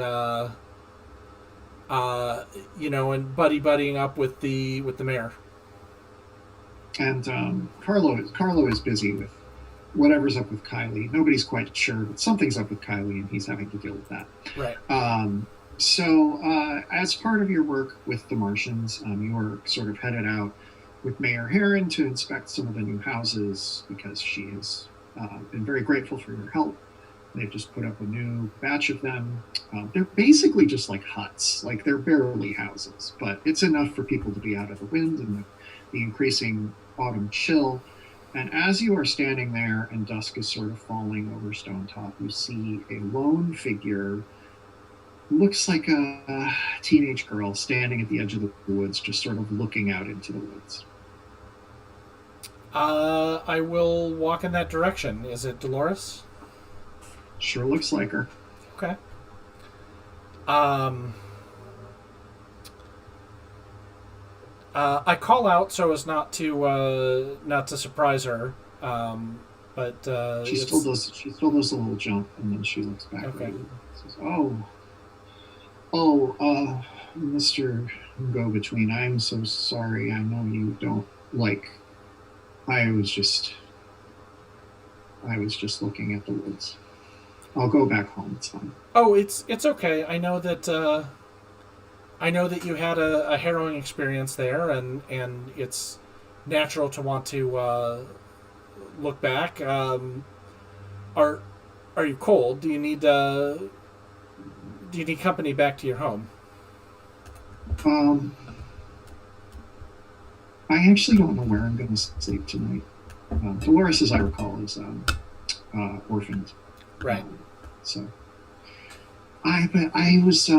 and buddying up with the mayor. And Carlo is busy with whatever's up with Kylie. Nobody's quite sure, but something's up with Kylie, and he's having to deal with that. Right. So as part of your work with the Martians, you were sort of headed out with Mayor Heron to inspect some of the new houses, because she has been very grateful for your help. They've just put up a new batch of them. They're basically just like huts. Like, they're barely houses, but it's enough for people to be out of the wind and the increasing autumn chill. And as you are standing there and dusk is sort of falling over Stonetop, you see a lone figure, looks like a teenage girl, standing at the edge of the woods, just sort of looking out into the woods. I will walk in that direction. Is it Dolores? Sure looks like her. Okay. I call out so as not to surprise her, but she still does a little jump, and then she looks back. Okay. At you and says, Mr. Go-Between, I'm so sorry. I know you don't like. I was just looking at the woods. I'll go back home. It's fine. Oh, it's okay. I know that you had a harrowing experience there, and it's natural to want to look back. Are you cold? Do you need company back to your home? I actually don't know where I'm going to sleep tonight. Dolores, as I recall, is orphaned. Right. So I was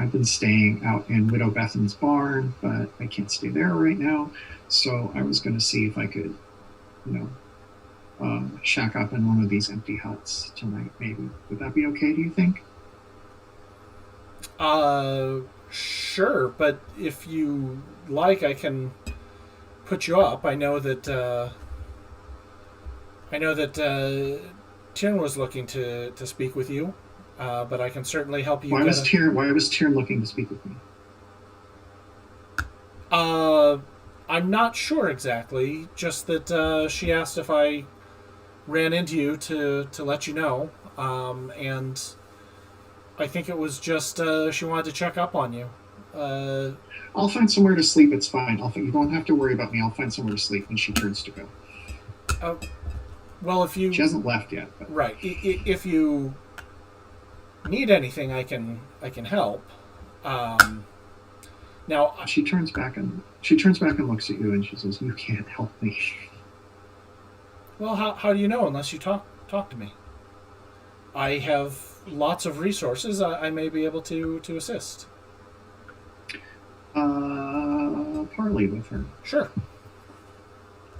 I've been staying out in Widow Bethan's barn, but I can't stay there right now. So I was going to see if I could, shack up in one of these empty huts tonight, maybe. Would that be okay, do you think? Sure, but if you like, I can put you up. I know that Tyrn was looking to speak with you, but I can certainly help you. Why was Tyrn looking to speak with me? I'm not sure exactly. Just that she asked if I ran into you to let you know, and I think it was just she wanted to check up on you. I'll find somewhere to sleep. It's fine. You don't have to worry about me. I'll find somewhere to sleep when she turns to go. Well, if you... She hasn't left yet. But... Right. If you need anything, I can help. Now... She turns back and looks at you, and she says, "You can't help me." Well, how do you know unless you talk to me? I have lots of resources. I may be able to assist. Parley with her. Sure.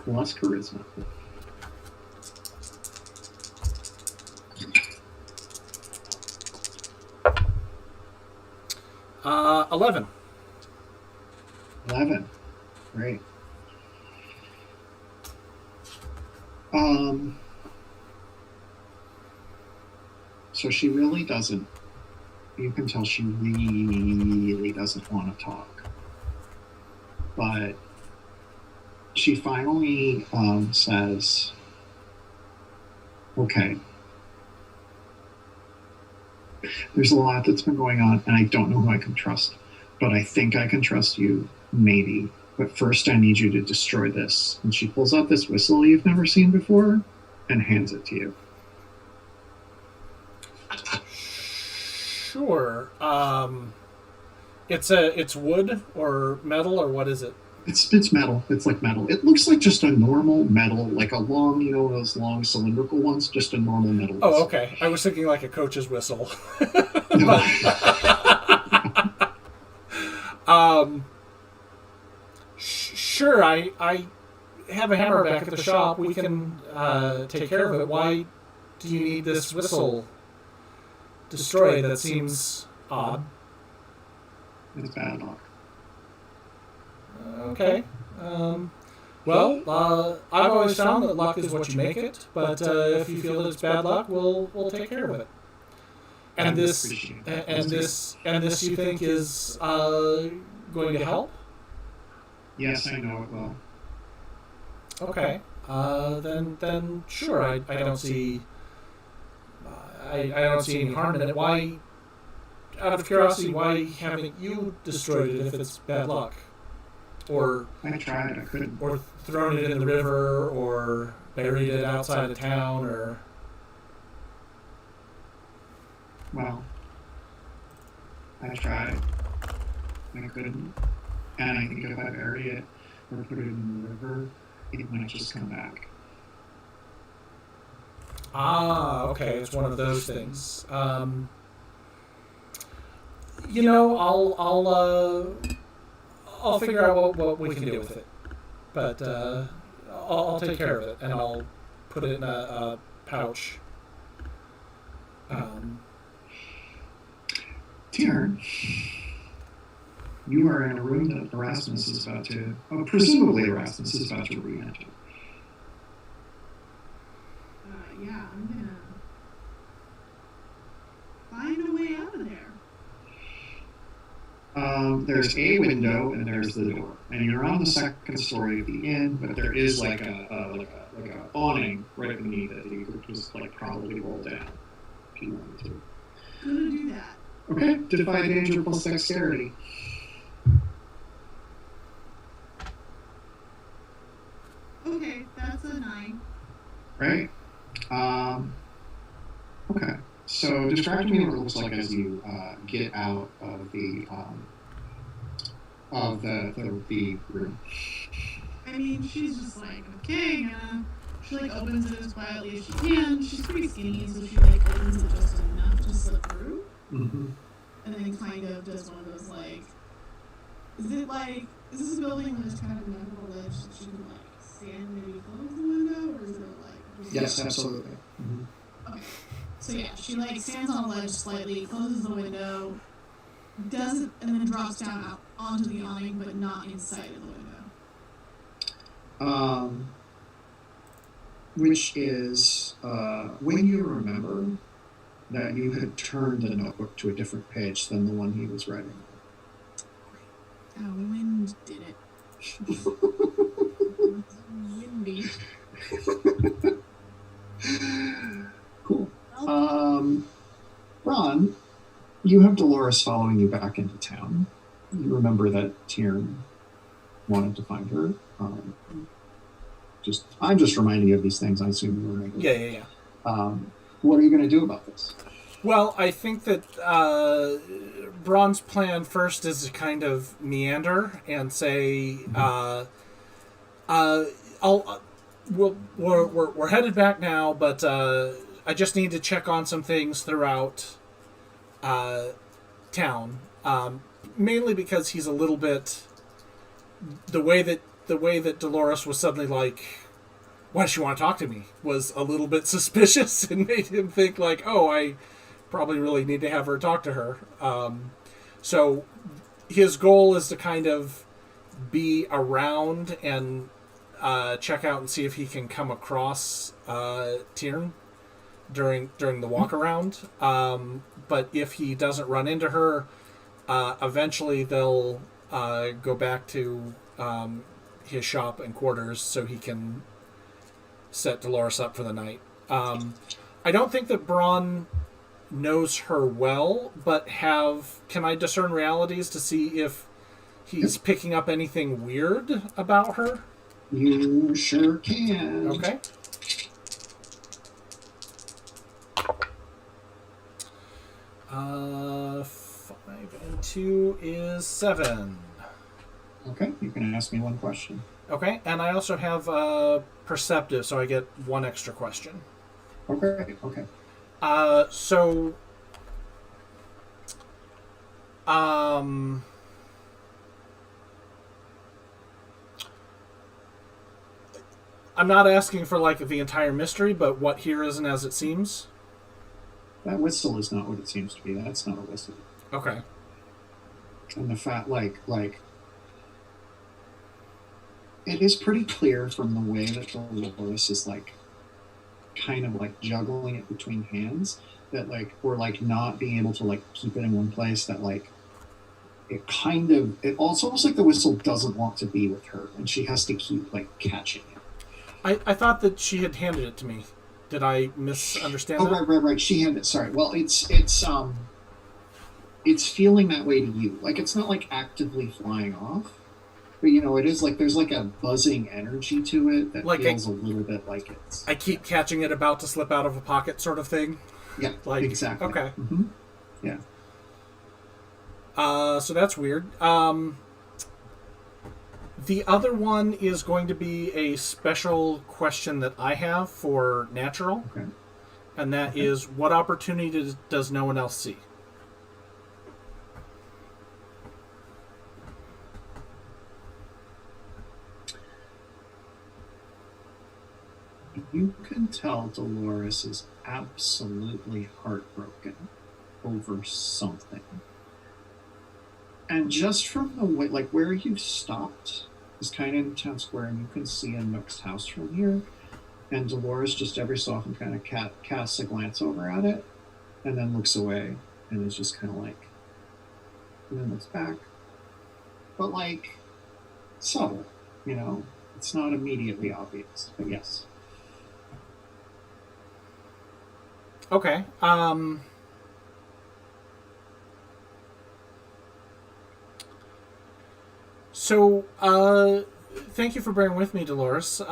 Plus charisma. Uh, 11. 11. Great. So she really doesn't. You can tell she really doesn't want to talk. But she finally says, "Okay, There's a lot that's been going on, and I don't know who I can trust. But I think I can trust you, maybe. But first, I need you to destroy this. And she pulls out this whistle you've never seen before and hands it to you. Sure. It's wood or metal, or what is it? It's metal. It's like metal. It looks like just a normal metal, like a long, those long cylindrical ones, just a normal metal whistle. Oh, okay. I was thinking like a coach's whistle. No. Sure, I have a hammer back at the shop. We can take care of it. Why do you need this whistle destroyed? That seems odd. It's bad luck. Okay. Well, I've always found that luck is what you make it, but if you feel that it's bad luck, we'll take care of it. And this you think is going to help? Yes, I know it will. Okay. Then sure. I don't see. I don't see any harm in it. Why? Out of curiosity, why haven't you destroyed it if it's bad luck? Or I tried, I couldn't. Or thrown it in the river, or buried it outside of town, or... Well, I tried. I couldn't. And I think if I bury it or put it in the river, it might just come back. Ah, okay, it's one of those things. I'll figure out what we can do with it. But I'll take care of it, and I'll put it in a pouch. Tiernan, you are in a room that Erasmus is about to, presumably Erasmus is about to re-enter. Yeah, I'm gonna find a way out of there. There's a window and there's the door, and you're on the second story of the inn, but there is like a awning right beneath it that you could just probably roll down if you wanted to. Gonna do that. Okay, defy danger plus dexterity. Okay, that's a 9. Right. Okay. So describe to me what it looks like as you get out of the room. I mean, she's just like, okay, she opens it as quietly as she can. She's pretty skinny, so she opens it just enough to slip through. Mm-hmm. And then kind of does one of those is this a building where there's kind of a ledge that she can stand and maybe close the window, or is it Yes, absolutely. Mm-hmm. Okay. So yeah, she stands on a ledge slightly, closes the window, does it, and then drops down out onto the awning, but not inside of the window. Which is when you remember that you had turned the notebook to a different page than the one he was writing. Oh, wind did it. It's windy. Cool. Ron, you have Dolores following you back into town. You remember that Tiernan wanted to find her. I'm just reminding you of these things. I assume you remember. Yeah. What are you going to do about this? Well, I think that Braun's plan first is to kind of meander and say, we're headed back now, but I just need to check on some things throughout town, mainly because he's a little bit the way that Dolores was suddenly like, why does she want to talk to me, was a little bit suspicious and made him think I probably really need to have her talk to her. So his goal is to kind of be around and check out and see if he can come across Tiernan during the walk around. But if he doesn't run into her, eventually they'll go back to his shop and quarters so he can set Dolores up for the night. I don't think that Braun knows her well, but can I discern realities to see if he's picking up anything weird about her? You sure can. Okay. 5 and 2 is 7. Okay, you can ask me one question. Okay, and I also have perceptive, so I get one extra question. Okay. So, I'm not asking for like the entire mystery, but what here isn't as it seems. That whistle is not what it seems to be. That's not a whistle. Okay. And the fact, like, it is pretty clear from the way that Dolores is like, kind of like juggling it between hands, that like, or like not being able to like keep it in one place. That like, it's almost like the whistle doesn't want to be with her, and she has to keep like catching it. I thought that she had handed it to me. Did I misunderstand that? Right. She handed it. Sorry. Well, it's feeling that way to you. Like, it's not like actively flying off, but you know, it is like there's like a buzzing energy to it that like feels a little bit like it's. I keep catching it about to slip out of a pocket, sort of thing. Yeah. Like exactly. Okay. Mm-hmm. Yeah. So that's weird. The other one is going to be a special question that I have for Natural. Okay. And that is, what opportunity does no one else see? You can tell Dolores is absolutely heartbroken over something. And just from the way, like where you've stopped is kind of in town square, and you can see a Nook's house from here. And Dolores just every so often kind of casts a glance over at it, and then looks away, and is just kind of like, and then looks back. But like, subtle, you know? It's not immediately obvious, but yes. Okay. So, thank you for bearing with me, Dolores. If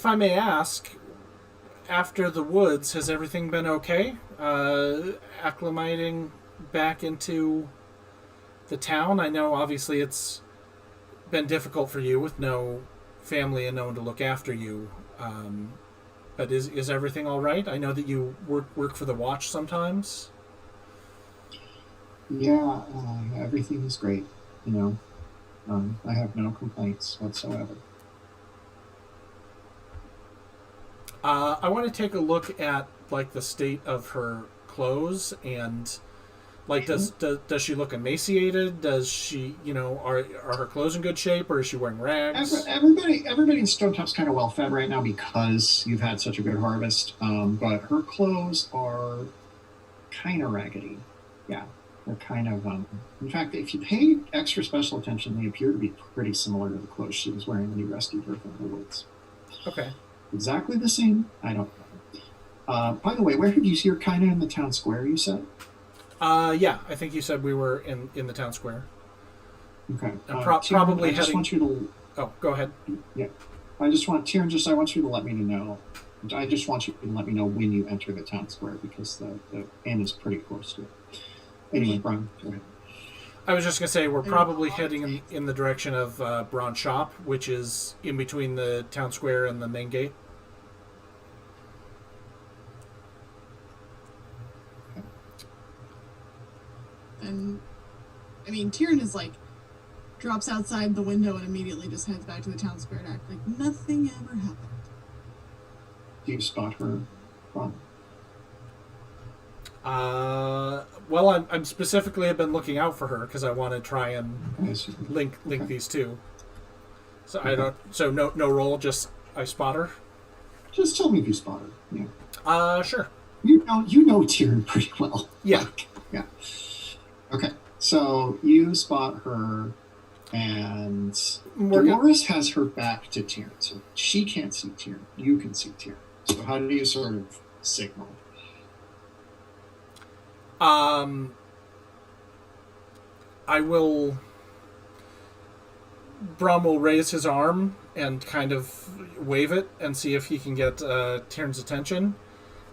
I may ask, after the woods, has everything been okay? Acclimating back into the town? I know, obviously, it's been difficult for you with no family and no one to look after you. But is everything all right? I know that you work for the watch sometimes. Yeah, everything is great. You know, I have no complaints whatsoever. I want to take a look at like the state of her clothes and like does she look emaciated? Does she, you know, are her clothes in good shape, or is she wearing rags? Everybody in Stonetop's kind of well fed right now because you've had such a good harvest. But her clothes are kind of raggedy. Yeah. They're kind of, in fact, if you pay extra special attention, they appear to be pretty similar to the clothes she was wearing when you rescued her from the woods. Okay. Exactly the same? I don't know. By the way, where did you see her? Kind of in the town square, you said? Yeah, I think you said we were in the town square. Okay. Probably I just want you to... Oh, go ahead. Yeah. I want you to let me know. I just want you to let me know when you enter the town square, because the inn is pretty close to it. Anyway, Brian, go ahead. I was just going to say, we're probably heading in the direction of Braun Shop, which is in between the town square and the main gate. And, I mean, Tyrion is like, drops outside the window and immediately just heads back to the town square to act like nothing ever happened. Do you spot her, Brian? Well, I'm specifically have been looking out for her because I want to try and link these two. So I don't. So no roll. Just I spot her. Just tell me if you spot her. Yeah. Sure. You know Tyrion pretty well. Yeah. Yeah. Okay. So you spot her, and Dolores has her back to Tyrion, so she can't see Tyrion. You can see Tyrion. So how do you sort of signal? I will. Brom will raise his arm and kind of wave it and see if he can get Tyrn's attention,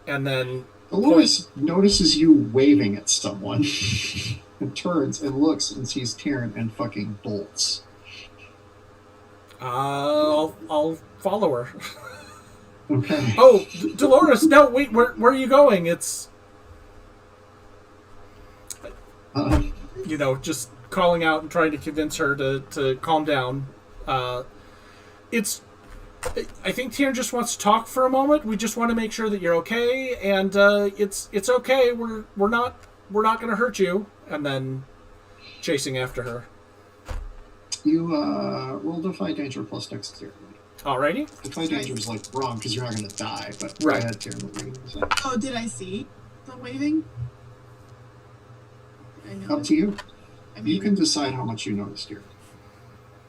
and then Dolores notices you waving at someone and turns and looks and sees Tyrn and fucking bolts. I'll follow her. Okay. Oh, Dolores! No, wait. Where are you going? It's just calling out and trying to convince her to calm down. I think Tyrn just wants to talk for a moment. We just want to make sure that you're okay, and it's okay. We're not going to hurt you. And then chasing after her. You roll Defy Danger plus Dexterity. Alrighty. Defy Danger is like wrong because you're not going to die, but right. Go ahead, Tyrn, what were you going to say? Oh, did I see the waving? Up to you. I mean, You can decide how much you noticed here.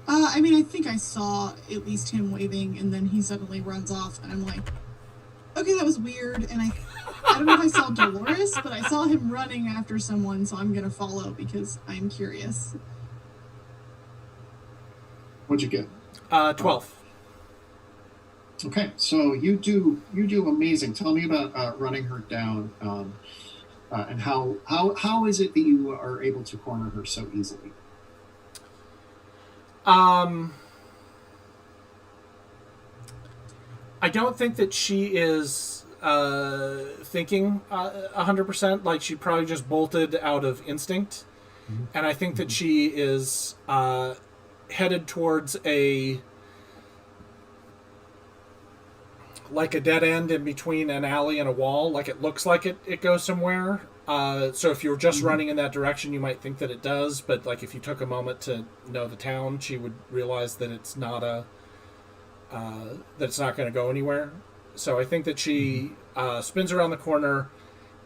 I mean, I think I saw at least him waving, and then he suddenly runs off, and I'm like, okay, that was weird. And I don't know if I saw Dolores, but I saw him running after someone, so I'm gonna follow because I'm curious. What'd you get? 12. Okay, so you do amazing. Tell me about running her down, and how is it that you are able to corner her so easily? I don't think that she is thinking 100%. Like, she probably just bolted out of instinct. Mm-hmm. And I think that she is headed towards a dead end in between an alley and a wall. Like, it looks like it goes somewhere. So if you were just running in that direction, you might think that it does. But, like, if you took a moment to know the town, she would realize that it's not that it's not going to go anywhere. So I think that she spins around the corner,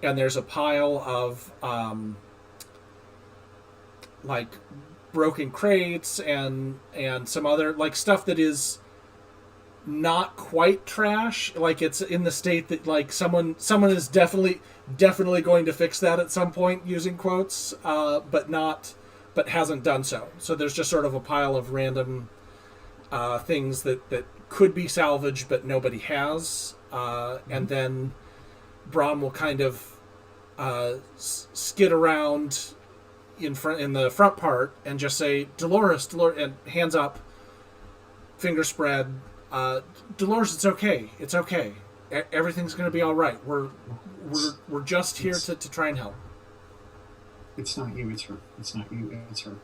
and there's a pile of like broken crates and some other like stuff that is not quite trash. Like, it's in the state that like someone is definitely going to fix that at some point using quotes, but hasn't done so. So there's just sort of a pile of random things that could be salvaged, but nobody has. And then Brom will kind of skid around in the front part and just say, Dolores, and hands up, finger spread. Dolores, it's okay. It's okay. Everything's going to be all right. We're just here to try and help. It's not you. It's her. It's not you. It's her.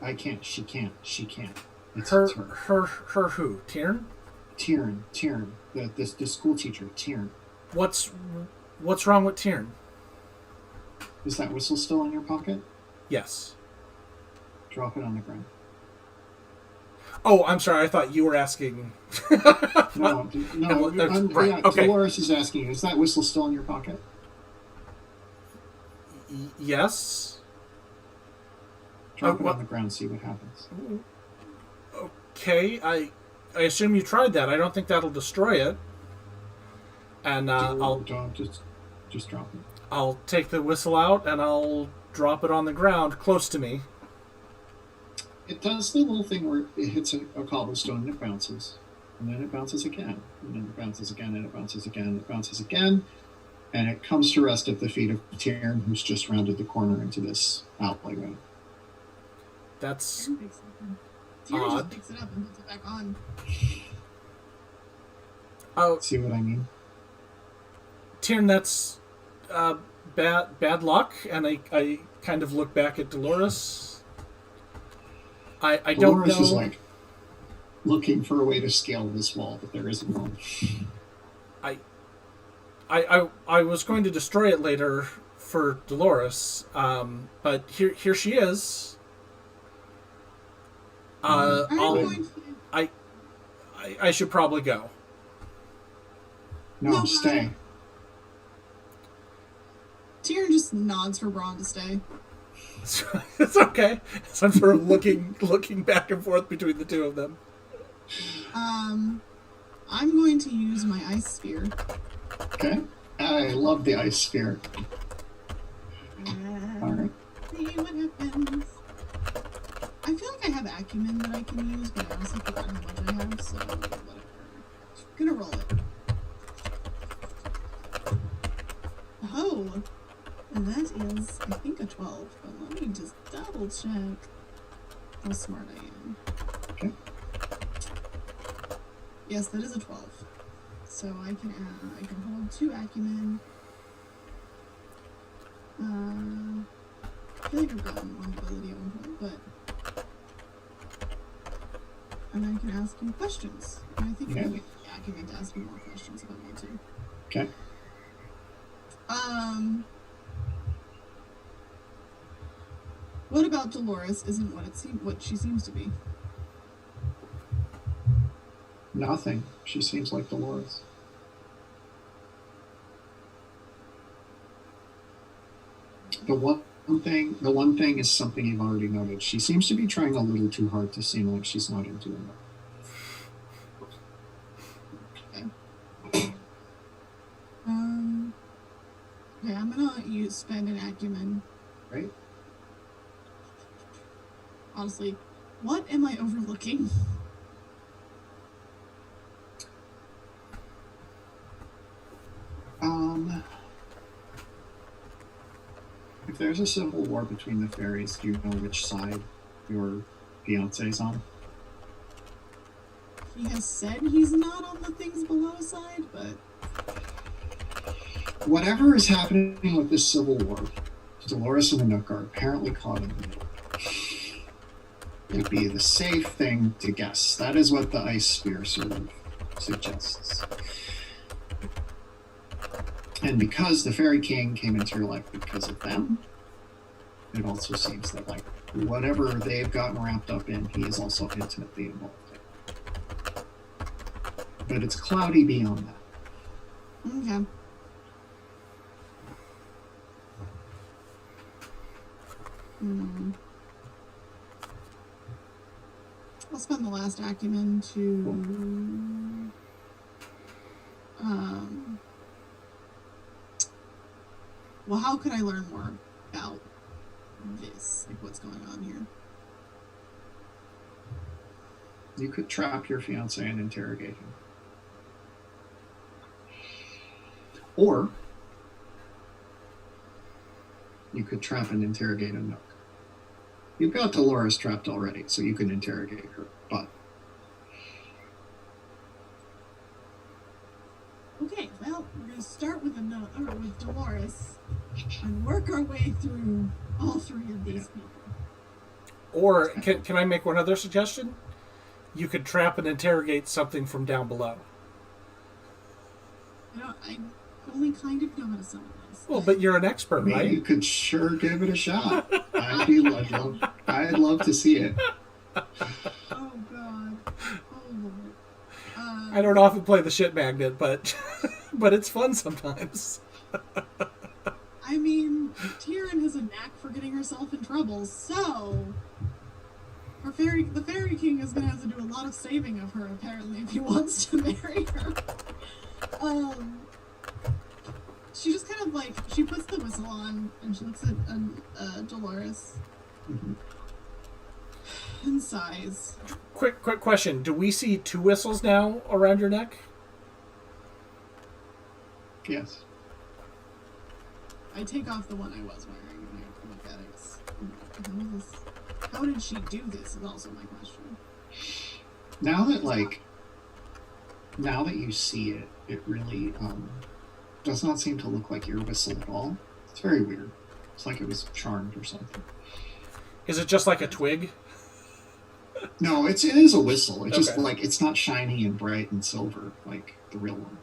I can't. She can't. She can't. It's Her who? Tyrn? Tyrn. The school teacher. Tyrn. What's wrong with Tyrn? Is that whistle still in your pocket? Yes. Drop it on the ground. Oh, I'm sorry. I thought you were asking. No. Right. Yeah, Okay. Dolores is asking you. Is that whistle still in your pocket? Yes. Drop it on the ground. See what happens. Okay. I assume you tried that. I don't think that'll destroy it. And don't just drop it. I'll take the whistle out and I'll drop it on the ground close to me. It does the little thing where it hits a cobblestone and it bounces. And then it bounces again. And then it bounces again, and it bounces again, and it bounces again. And it comes to rest at the feet of Tyrn, who's just rounded the corner into this alleyway. That's Tyrn odd. just picks it up and puts it back on. Oh, See what I mean? Tyrn, that's bad luck. And I kind of look back at Dolores. I don't know. Dolores is like looking for a way to scale this wall, but there isn't one. I was going to destroy it later for Dolores, but here she is. I should probably go. No, stay. Tyrn just nods for Braun to stay. It's okay. So I'm sort of looking back and forth between the two of them. I'm going to use my ice sphere. Okay. I love the ice sphere. All right. See what happens. I feel like I have acumen that I can use, but I also forgot how much I have, so whatever. Gonna roll it. Oh, and that is, I think, a 12. But let me just double check how smart I am. Okay. Yes, that is a 12. So I can hold 2 acumen. I feel like I've gotten one ability at one point, but. And I can ask him questions. And I think I can acumen to ask him more questions if I want to. Okay. What about Dolores isn't what she seems to be? Nothing. She seems like Dolores. The one thing is something you've already noted. She seems to be trying a little too hard to seem like she's not into it. Okay. Okay, I'm gonna spend an acumen. Right? Honestly, what am I overlooking? If there's a civil war between the fairies, do you know which side your fiance's on? He has said he's not on the things below side, but Whatever is happening with this civil war, Dolores and the Nook are apparently caught in the middle. It would be the safe thing to guess. That is what the ice sphere sort of suggests. And because the Fairy King came into your life because of them, it also seems that, like, whatever they've gotten wrapped up in, he is also intimately involved in. But it's cloudy beyond that. okay. I'll spend the last acumen to well, how could I learn more about this? Like, what's going on here? You could trap your fiancé and interrogate him. Or you could trap and interrogate a Nook. You've got Dolores trapped already, so you can interrogate her, but... Okay, well, we're going to start with with Dolores and work our way through all 3 of these people. Or can I make one other suggestion? You could trap and interrogate something from down below. I only kind of know how to summon this. Well, but you're an expert, I mean, right? you could sure give it a shot. I'd love to see it. Oh, God. Oh, Lord. I don't often play the shit magnet, but but it's fun sometimes. I mean, Tyrion has a knack for getting herself in trouble, so the Fairy King is going to have to do a lot of saving of her, apparently, if he wants to marry her. She just kind of, like, she puts the whistle on, and she looks at Dolores and sighs. Quick question. Do we see 2 whistles now around your neck? Yes. I take off the one I was wearing, and I look at it. How did she do this is also my question. Now that you see it, it really does not seem to look like your whistle at all. It's very weird. It's like it was charmed or something. Is it just like a twig? No, it is a whistle. It's just Okay. like, it's not shiny and bright and silver like the real one.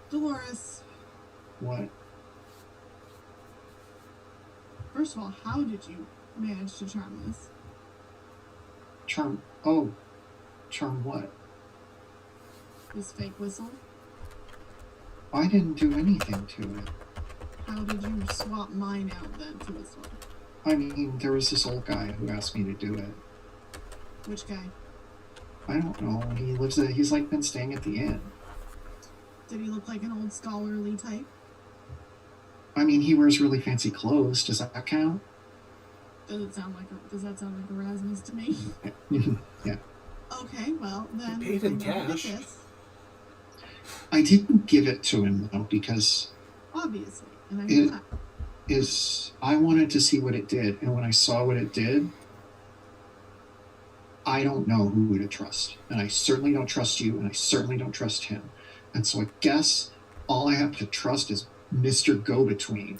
Dolores, What? first of all, how did you manage to charm this? Charm? Oh, charm what? This fake whistle? I didn't do anything to it. How did you swap mine out then to this one? I mean, there was this old guy who asked me to do it. Which guy? I don't know. He's like been staying at the inn. Did he look like an old scholarly type? I mean, he wears really fancy clothes. Does that count? Does that sound like Erasmus to me? Yeah. Okay, well then. Paid in cash. I didn't give it to him though because obviously, and I know that. I wanted to see what it did, and when I saw what it did, I don't know who to trust, and I certainly don't trust you, and I certainly don't trust him, and so I guess all I have to trust is Mr. Go-Between.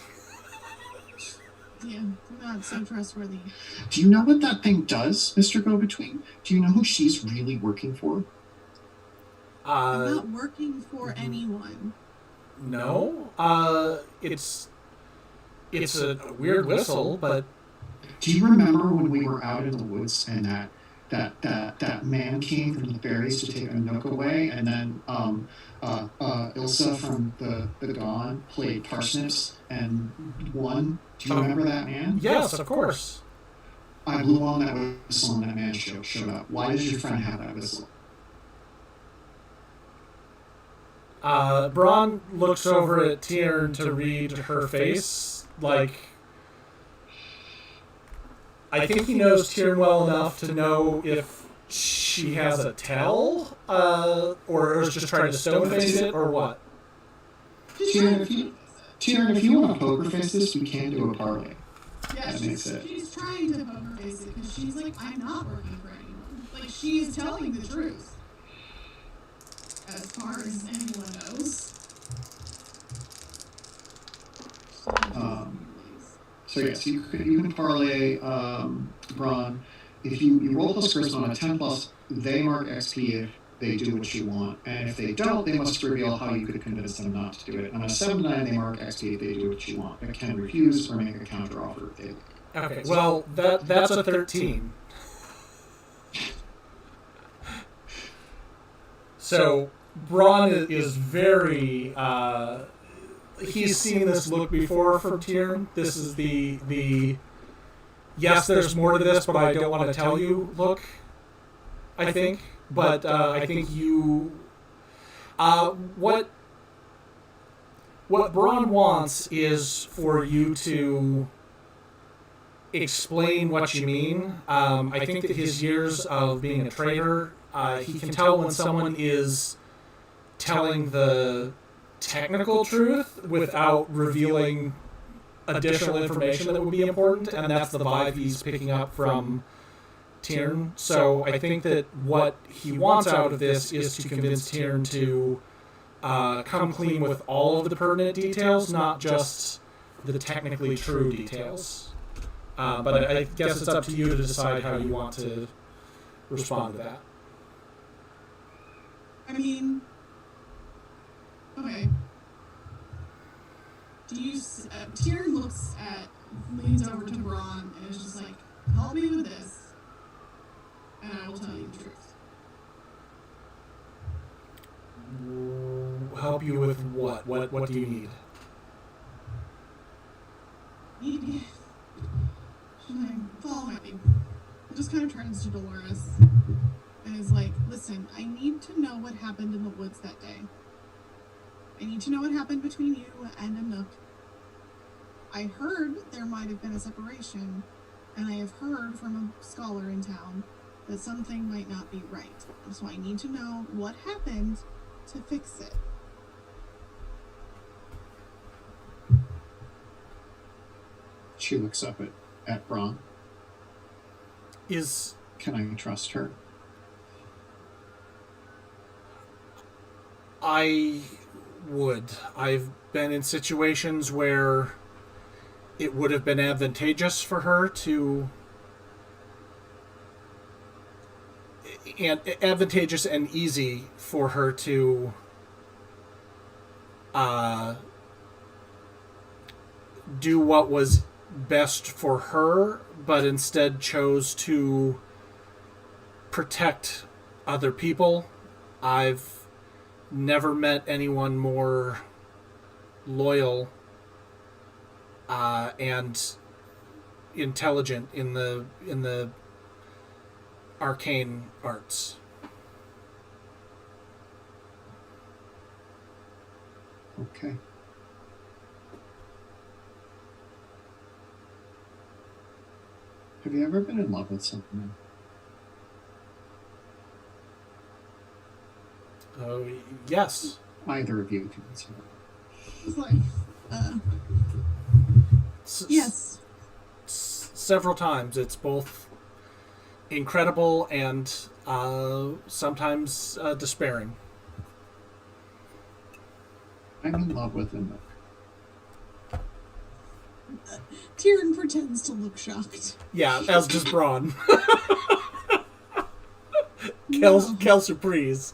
Yeah, not so trustworthy. Do you know what that thing does, Mr. Go-Between? Do you know who she's really working for? I'm not working for anyone. No. It's a weird whistle, but... Do you remember when we were out in the woods and that man came from the fairies to take a nook away, and then Ilsa from the Gone played parsnips and won? Do you remember that man? Yes, of course. I blew on that whistle and that man showed up. Why does your friend have that whistle? Braun looks over at Tiern to read her face. Like, I think he knows Tiern well enough to know if she has a tell, or is just trying to stone face it, or what. Tiern, if you want to poker face this, we can do a parlay. Yeah, she's trying to poker face it because she's like, I'm not working for anyone. Like, she is telling the truth. As far as anyone knows. So yes, you can parlay Braun. If you roll plus charisma on a 10 plus, they mark XP if they do what you want, and if they don't, they must reveal how you could convince them not to do it. On a 7 to 9, they mark XP if they do what you want, but can refuse or make a counter offer if they like. Okay, well that's a 13. So Braun is very. He's seen this look before from Tiern. This is the yes, there's more to this, but I don't want to tell you look. I think, but I think you. What Braun wants is for you to explain what you mean. I think that his years of being a trader, he can tell when someone is telling the technical truth without revealing additional information that would be important, and that's the vibe he's picking up from Tiern. So I think that what he wants out of this is to convince Tiern to come clean with all of the pertinent details, not just the technically true details. But I guess it's up to you to decide how you want to respond to that. I mean, okay. Tiern leans over to Braun and is just like, help me with this, and I will tell you the truth. Help you with what? What do you need? Follow me. He just kind of turns to Dolores and is like, listen, I need to know what happened in the woods that day. I need to know what happened between you and a nook. I heard there might have been a separation, and I have heard from a scholar in town that something might not be right. So I need to know what happened to fix it. She looks up at Braun. Can I trust her? I would. I've been in situations where it would have been advantageous for her to... and advantageous and easy for her to do what was best for her, but instead chose to protect other people. I've never met anyone more loyal and intelligent in the arcane arts. Okay. Have you ever been in love with someone? Oh, yes. Either of you can answer. It's like, yes. Several times. It's both incredible and sometimes despairing. I'm in love with him. Tyrion pretends to look shocked. Yeah, as does Braun. No. Quelle surprise.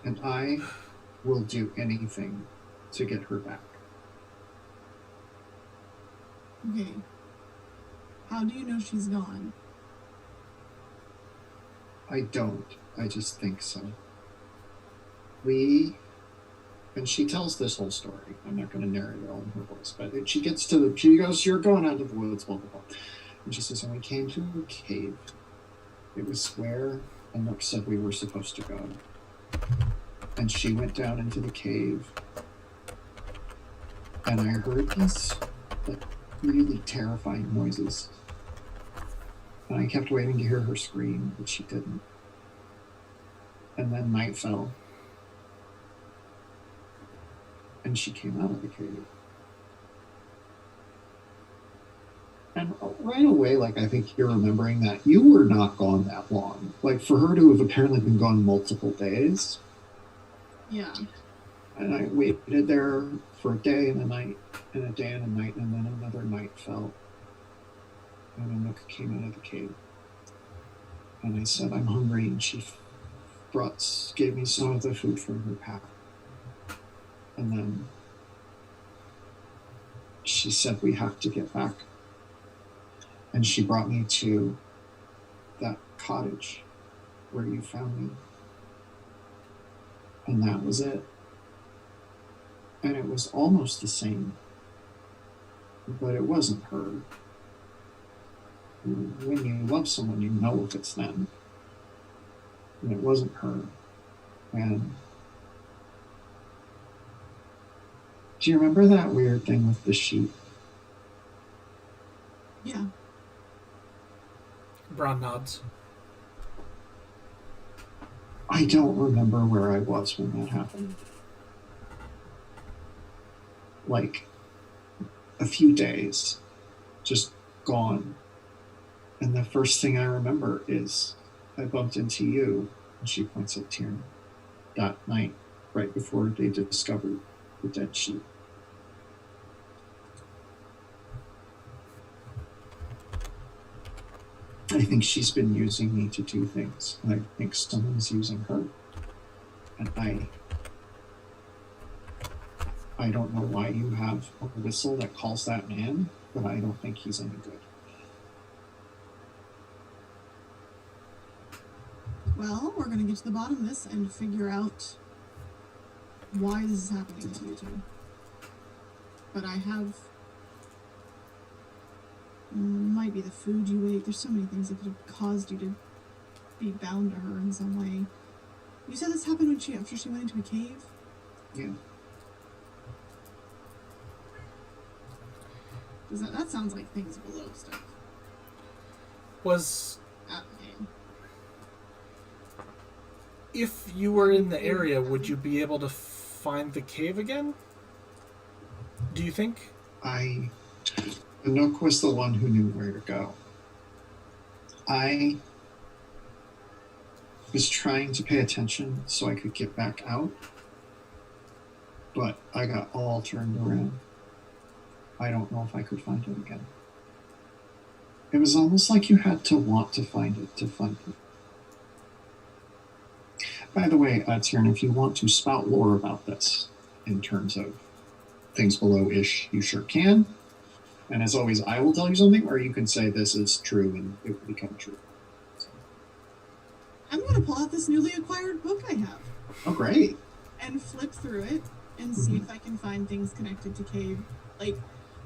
And I will do anything to get her back. Okay. How do you know she's gone? I don't. I just think so. And she tells this whole story. I'm not going to narrate it all in her voice, but she goes, you're going out of the woods, blah, blah, blah. And she says, and we came to a cave. It was where Nook said we were supposed to go. And she went down into the cave. And I heard these really terrifying noises. And I kept waiting to hear her scream, but she didn't. And then night fell. And she came out of the cave. And right away, I think you're remembering that you were not gone that long. For her to have apparently been gone multiple days. Yeah. And I waited there for a day and a night, and a day and a night, and then another night fell. And a Nook came out of the cave. And I said, I'm hungry, and she gave me some of the food from her pack. And then she said, we have to get back. And she brought me to that cottage where you found me. And that was it. And it was almost the same. But it wasn't her. When you love someone, you know if it's them. And it wasn't her. And do you remember that weird thing with the sheep? Yeah. Braun nods. I don't remember where I was when that happened. A few days, just gone. And the first thing I remember is I bumped into you, and she points at Tyrion, that night, right before they discovered the dead sheep. I think she's been using me to do things, and I think someone's using her. And I don't know why you have a whistle that calls that man, but I don't think he's any good. Well, we're going to get to the bottom of this and figure out why this is happening to you two. But I have... might be the food you ate. There's so many things that could have caused you to be bound to her in some way. You said this happened after she went into a cave? Yeah. That sounds like things below stuff. Was... Okay. If you were in the area, would you be able to find the cave again? Do you think? Nook was the one who knew where to go. I was trying to pay attention so I could get back out, but I got all turned around. I don't know if I could find it again. It was almost like you had to want to find it to find it. By the way, Tyrion, if you want to spout lore about this in terms of things below-ish, you sure can. And as always, I will tell you something, or you can say this is true and it will become true. So. I'm going to pull out this newly acquired book I have. Oh, great. And flip through it and see if I can find things connected to cave.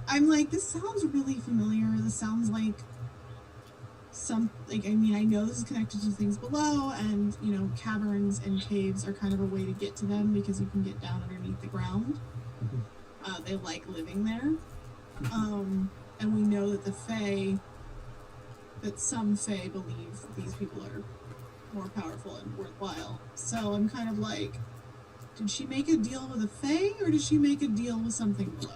I'm like, this sounds really familiar. This sounds like I know this is connected to things below, and, caverns and caves are kind of a way to get to them because you can get down underneath the ground. They like living there. And we know that some Fae believe that these people are more powerful and worthwhile. So I'm kind of like, did she make a deal with a Fae, or did she make a deal with something below?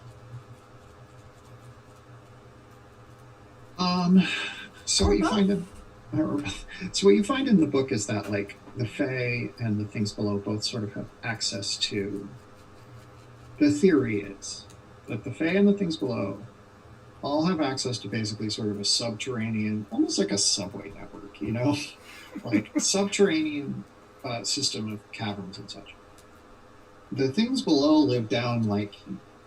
So what you find in the book is that like the Fae and the things below both sort of have access to. The theory is that the Fae and the things below all have access to basically sort of a subterranean, almost like a subway network, you know, like subterranean system of caverns and such. The things below live down like,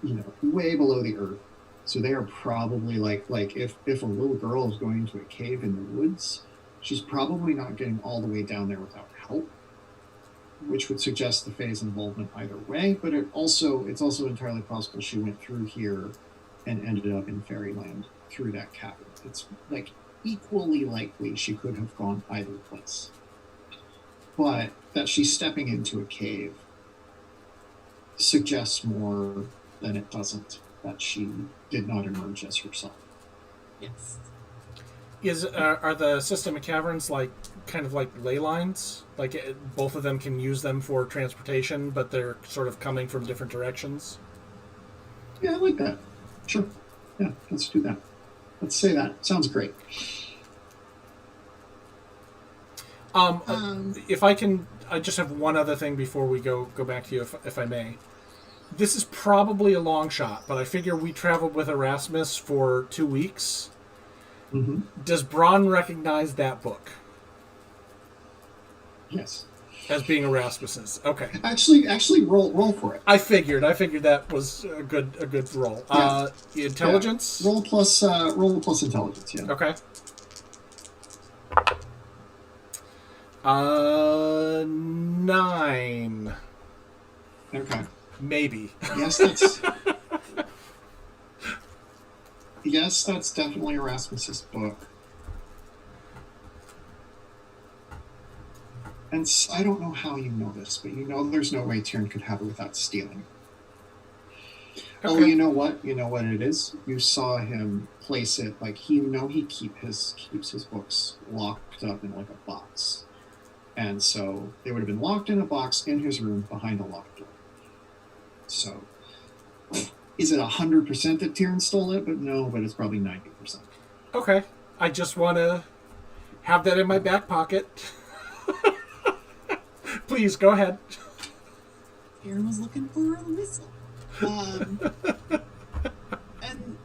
you know, way below the earth. So they are probably like if a little girl is going to a cave in the woods, she's probably not getting all the way down there without help, which would suggest the Fae's involvement either way. But it's also entirely possible she went through here and ended up in Fairyland through that cavern. It's like equally likely she could have gone either place. But that she's stepping into a cave suggests more than it doesn't that she did not emerge as herself. Yes. Are the system of caverns like kind of like ley lines? Like both of them can use them for transportation, but they're sort of coming from different directions? Yeah, I like that. Sure. Yeah, let's do that. Let's say that. Sounds great. If I can, I just have one other thing before we go back to you, if I may. This is probably a long shot, but I figure we traveled with Erasmus for 2 weeks. Mm-hmm. Does Braun recognize that book? Yes. As being Erasmus's. Okay. Actually, roll for it. I figured that was a good roll. Yeah. Intelligence. Yeah. Roll plus intelligence. Yeah. Okay. 9. Okay. Maybe. Yes, that's definitely Erasmus's book. And I don't know how you know this, but you know there's no way Tyrn could have it without stealing. Okay. Oh, you know what? You know what it is? You saw him place it, like he keeps his books locked up in like a box. And so they would have been locked in a box in his room behind a locked door. So, is it 100% that Tyrn stole it? But no, but it's probably 90%. Okay. I just want to have that in my back pocket. Please, go ahead. Tyrn was looking for a whistle. And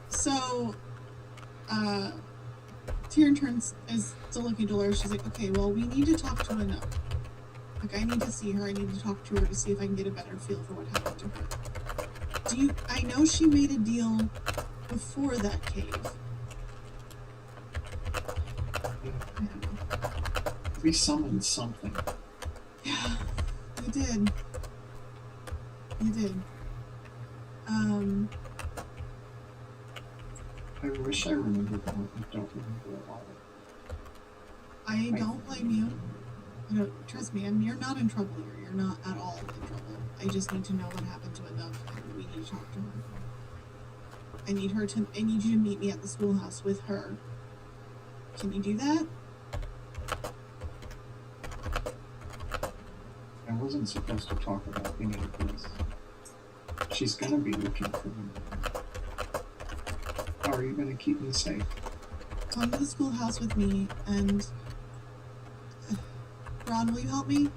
so, Tyrn is still looking at Dolores. She's like, okay, well, we need to talk to Anouk. Like, I need to see her. I need to talk to her to see if I can get a better feel for what happened to her. I know she made a deal before that cave. I don't know. We summoned something. Yeah, you did. You did. I wish I remembered more. I don't remember a lot of it. I don't blame you. Trust me, you're not in trouble here. You're not at all in trouble. I just need to know what happened to Anouk, and we need to talk to her. I need you to meet me at the schoolhouse with her. Can you do that? I wasn't supposed to talk about any of this. She's gonna be looking for me. How are you gonna keep me safe? Come to the schoolhouse with me, and Ron, will you help me?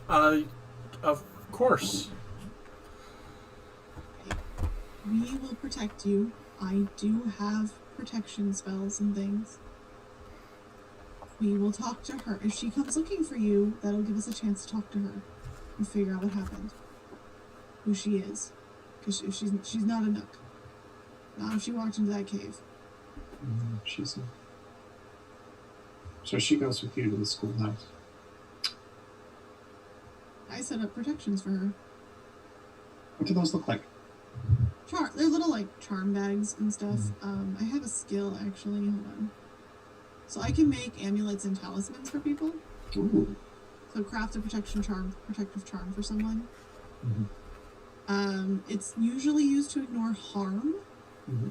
Of course. Okay. We will protect you. I do have protection spells and things. We will talk to her. If she comes looking for you, that'll give us a chance to talk to her and figure out what happened. Who she is. Because she's not a Nook. Not if she walked into that cave. She's not. So she goes with you to the schoolhouse. I set up protections for her. What do those look like? They're little like charm bags and stuff. I have a skill actually. Hold on. So I can make amulets and talismans for people. Ooh. So craft a protective charm for someone. It's usually used to ignore harm, Mm-hmm.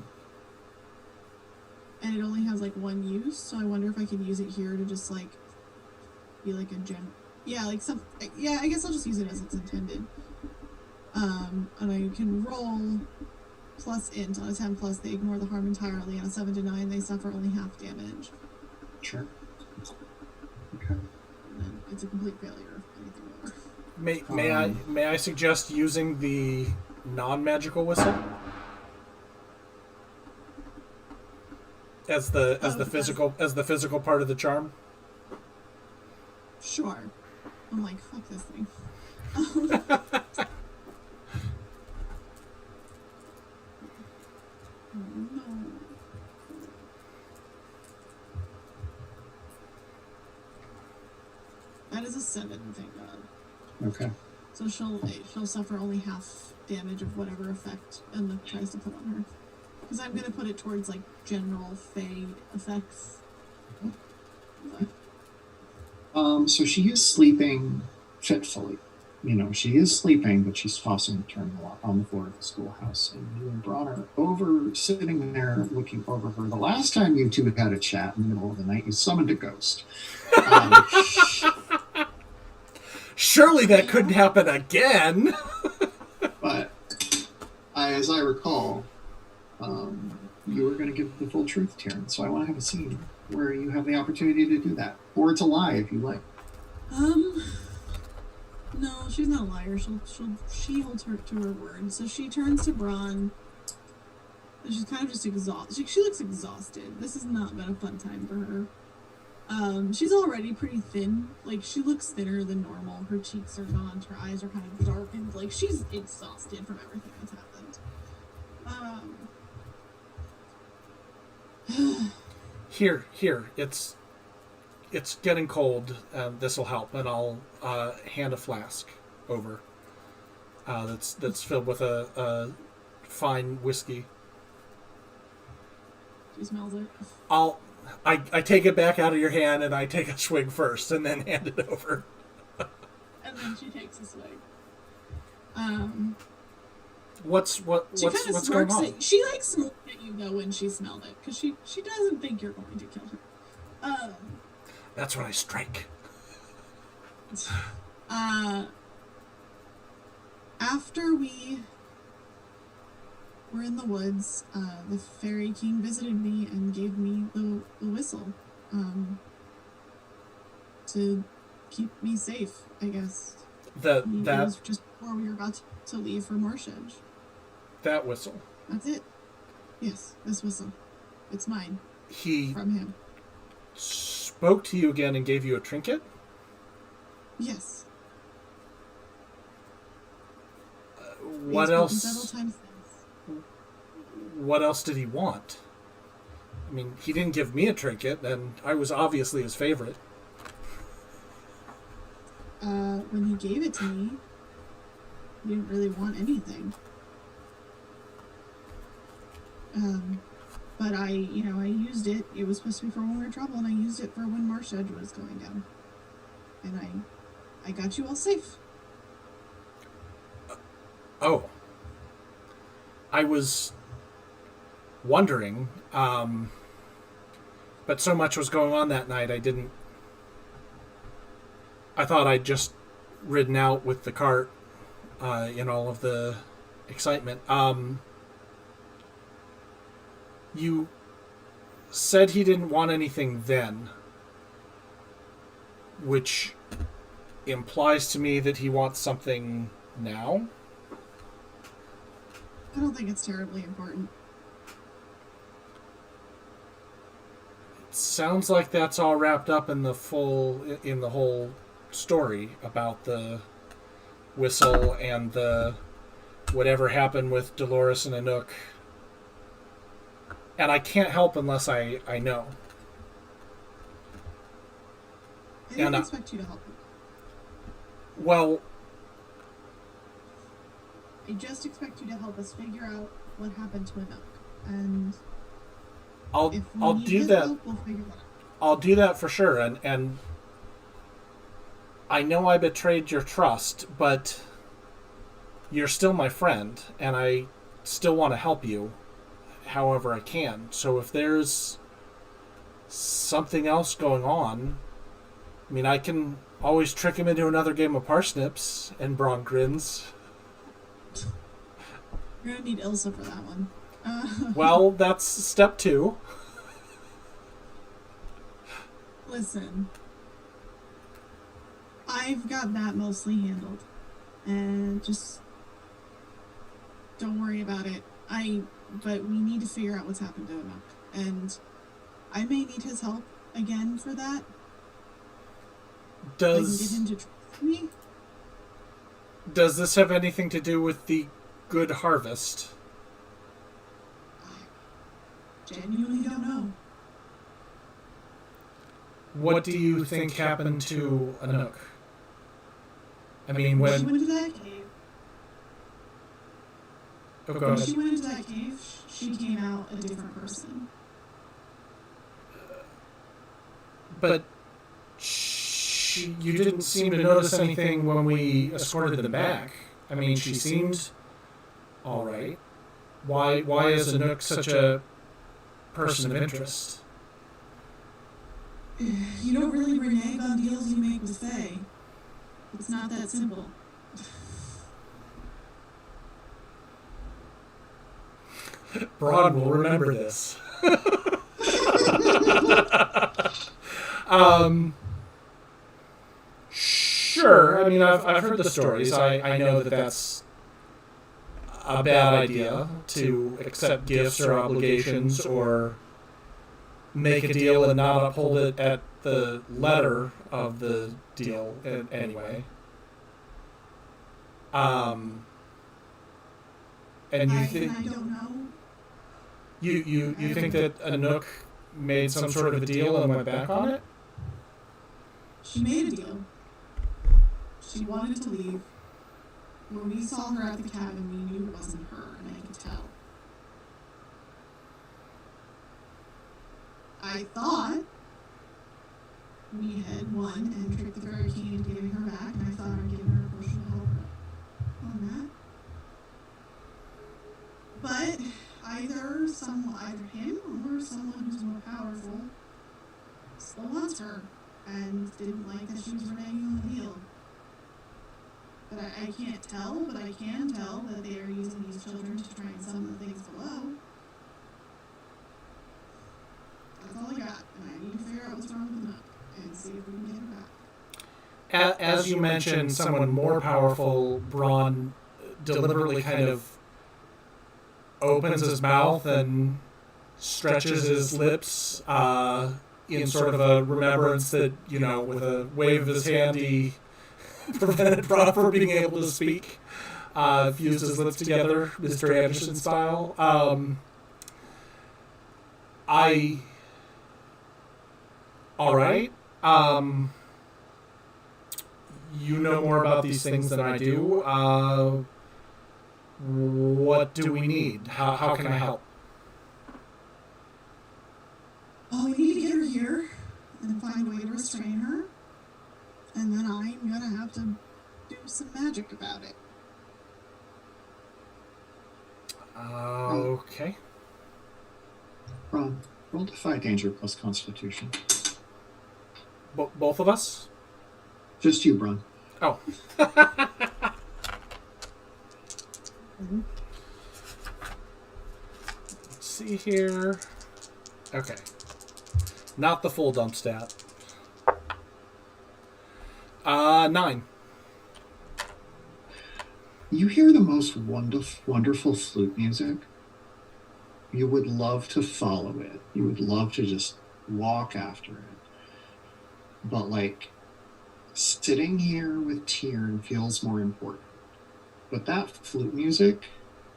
And it only has like one use, so I wonder if I could use it here to just like be like a I guess I'll just use it as it's intended. And I can roll plus int on a 10 plus. They ignore the harm entirely. On a 7 to 9, they suffer only half damage. Sure. Okay. And then it's a complete failure if anything more. May I suggest using the non-magical whistle as the physical part of the charm? Sure. I'm like, fuck this thing. No. That is a 7, thank God. Okay. So she'll suffer only half damage of whatever effect Emma tries to put on her. Because I'm gonna put it towards like general Fey effects. But... So she is sleeping fitfully. You know, she is sleeping, but she's tossing and turning a lot on the floor of the schoolhouse. And you and Braun are over, sitting there, looking over her. The last time you two had a chat in the middle of the night, you summoned a ghost. Surely that couldn't happen again. But as I recall, you were going to give the full truth, Taryn. So I want to have a scene where you have the opportunity to do that, or to lie if you like. No, she's not a liar. She holds her to her word. So she turns to Braun. And she's kind of just exhausted. She looks exhausted. This has not been a fun time for her. She's already pretty thin. Like, she looks thinner than normal. Her cheeks are gaunt. Her eyes are kind of darkened. Like, she's exhausted from everything that's happened. Here. It's getting cold. This will help, and I'll hand a flask over. That's filled with a fine whiskey. She smells it. I take it back out of your hand, and I take a swig first, and then hand it over. And then she takes a swig. What's going on? She like smirks at you though when she smelled it, because she doesn't think you're going to kill her. That's when I strike. After we were in the woods, the Fairy King visited me and gave me the whistle, to keep me safe, I guess. It was just before we were about to leave for Marshedge. That whistle. That's it. Yes, this whistle. It's mine. From him. Spoke to you again and gave you a trinket? Yes. What else? Several times since. What else did he want? I mean, he didn't give me a trinket, and I was obviously his favorite. When he gave it to me, he didn't really want anything. But I used it. It was supposed to be for when we were in trouble, and I used it for when Marshedge was going down. And I got you all safe. Oh. I was wondering, but so much was going on that night, I thought I'd just ridden out with the cart in all of the excitement. You said he didn't want anything then, which implies to me that he wants something now. I don't think it's terribly important. It sounds like that's all wrapped up in the whole story about the whistle and the whatever happened with Dolores and Anouk. And I can't help unless I know. I didn't expect you to help me. Well, I just expect you to help us figure out what happened to Anouk. And I'll do that. Help, we'll figure that out. I'll do that for sure. And I know I betrayed your trust, but you're still my friend, and I still want to help you. however I can. So if there's something else going on, I mean, I can always trick him into another game of parsnips, and Braun grins. You're gonna need Ilsa for that one. Well, that's step 2. Listen, I've got that mostly handled, and just don't worry about it. But we need to figure out what's happened to Anouk, and I may need his help again for that. I can get him to trust me. Does this have anything to do with the good harvest? I genuinely don't know. What do you think happened to Anouk? I mean, when she went into that cave. Oh, go When ahead. she went into that cave, she came out a different person. But you didn't seem to notice anything when we escorted them back. I mean, she seemed all right. Why is Anouk such a person of interest? You don't really renege on deals you make with Faye. It's not that simple. Braun will remember this. Sure. I mean, I've heard the stories. I know that that's a bad idea to accept gifts or obligations or make a deal and not uphold it at the letter of the deal anyway. And you think I don't know. you think that Anouk made some sort of a deal and went back on it? She made a deal. She wanted to leave. When we saw her at the cabin, we knew it wasn't her, and I could tell. I thought we had won and tricked the Fairy King into giving her back, and I thought I'd given her a potion to help her on that. But either him or someone who's more powerful still wants her and didn't like that she was reneging on the deal. But I can't tell, but I can tell that they are using these children to try and summon the things below. That's all I got, and I need to figure out what's wrong with Nook and see if we can get her back. As you mentioned, someone more powerful, Braun deliberately kind of opens his mouth and stretches his lips in sort of a remembrance that, with a wave of his hand, he prevented Braun from being able to speak. Fused his lips together, Mr. Anderson style. All right. You know more about these things than I do. What do we need? How can I help? Well, we need to get her here and find a way to restrain her. And then I'm gonna have to do some magic about it. Okay. Ron, roll Defy Danger plus Constitution. Both of us? Just you, Bron. Oh. Let's see here. Okay. Not the full dump stat. 9. You hear the most wonderful flute music. You would love to follow it. You would love to just walk after it. But, sitting here with Tiern feels more important. But that flute music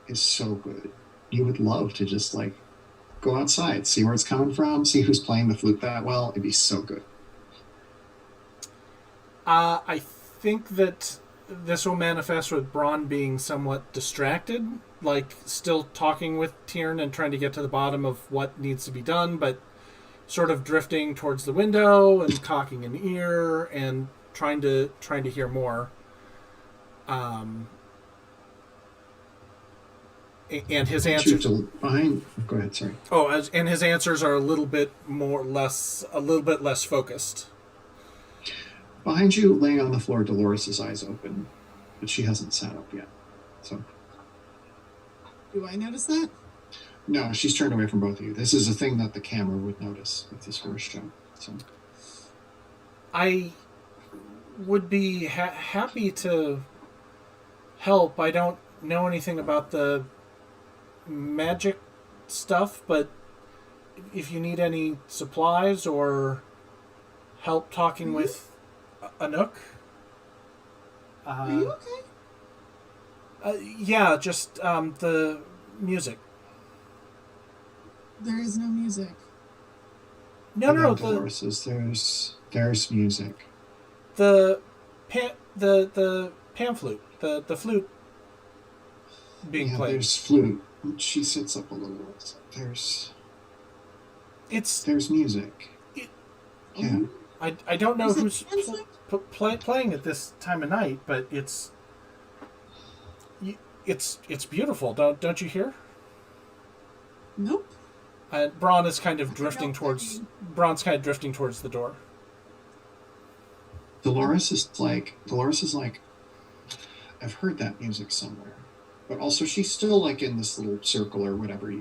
is so good. You would love to just, go outside, see where it's coming from, see who's playing the flute that well. It'd be so good. I think that this will manifest with Braun being somewhat distracted, still talking with Tiern and trying to get to the bottom of what needs to be done, but sort of drifting towards the window and cocking an ear and trying to and his answers. Behind. Go ahead. Sorry. And his answers are a little bit less focused. Behind you, laying on the floor, Dolores' eyes open, but she hasn't sat up yet. So. Do I notice that? No, she's turned away from both of you. This is a thing that the camera would notice with this first show. So. I would be happy to help. I don't know anything about the magic stuff, but if you need any supplies or help talking with Anouk. Are you okay? Yeah, just the music. There is no music. No. Dolores says there's music. The pan flute, the flute being played. There's flute. She sits up a little. There's music. Yeah. I don't know who's playing at this time of night, but it's beautiful. Don't you hear? Nope. Braun is kind of drifting towards the door. Dolores is like, I've heard that music somewhere, but also she's still like in this little circle or whatever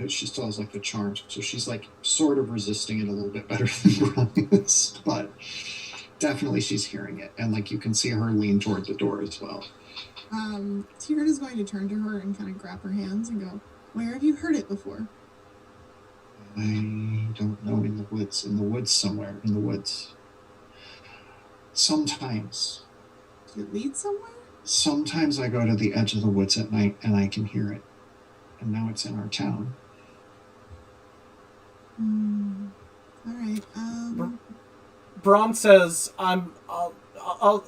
she still has like the charms, so she's like sort of resisting it a little bit better than Braun is, but definitely she's hearing it, and like you can see her lean toward the door as well. Tyrion is going to turn to her and kind of grab her hands and go, "Where have you heard it before?" I don't know, in the woods somewhere, in the woods. Sometimes. Does it lead somewhere? Sometimes I go to the edge of the woods at night and I can hear it. And now it's in our town. All right. Braun says, I'll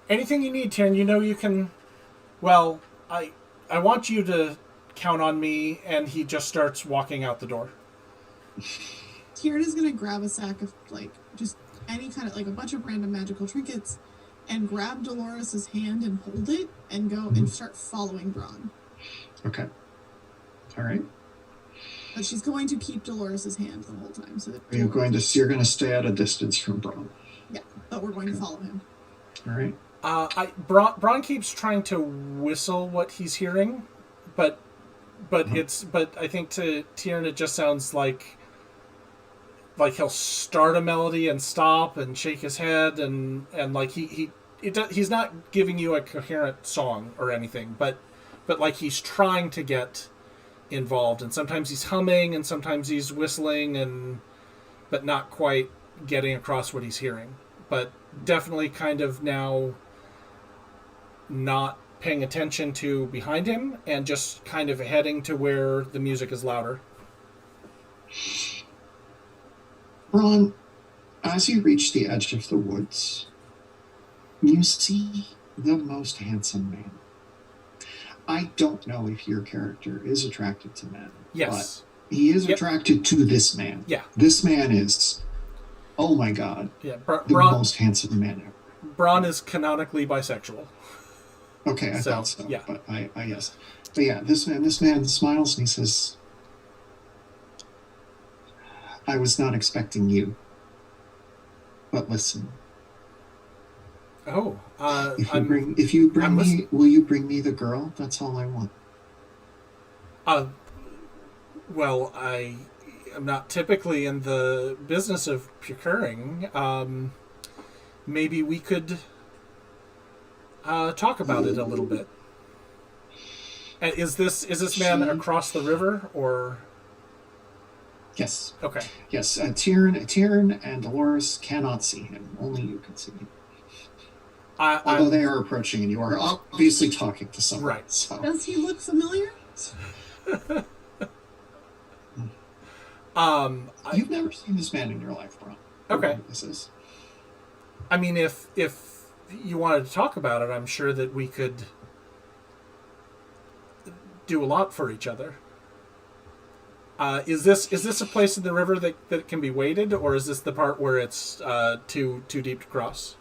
anything you need, Tyrion, you know you can. Well, I want you to count on me, and he just starts walking out the door. Tyrion is going to grab a sack of, like, just any kind of, like, a bunch of random magical trinkets and grab Dolores' hand and hold it and go and start following Braun. Okay. All right. But she's going to keep Dolores' hand the whole time. So that you're going to stay at a distance from Braun. Yeah, but we're going to follow him. All right. Braun keeps trying to whistle what he's hearing, but I think to Tyrion it just sounds like he'll start a melody and stop and shake his head and like he's not giving you a coherent song or anything, but like he's trying to get involved, and sometimes he's humming and sometimes he's whistling but not quite getting across what he's hearing, but definitely kind of now not paying attention to behind him and just kind of heading to where the music is louder. Braun, as you reach the edge of the woods, you see the most handsome man. I don't know if your character is attracted to men. Yes. But he is attracted to this man. Yeah. This man is, oh my God, the most handsome man ever. Braun is canonically bisexual. Okay, I thought so. Yeah. But I guess. But yeah, this man smiles and he says, I was not expecting you. But listen. Oh, if you bring me, will you bring me the girl? That's all I want. Well, I am not typically in the business of procuring. Maybe we could talk about it a little bit. And is this man across the river or? Yes. Okay. Yes, Tyrion and Dolores cannot see him. Only you can see him. Although they are approaching, and you are obviously talking to someone. Right. So. Does he look familiar? You've never seen this man in your life, bro. Okay. This is. I mean, if you wanted to talk about it, I'm sure that we could do a lot for each other. Is this a place in the river that can be waded, or is this the part where it's too deep to cross?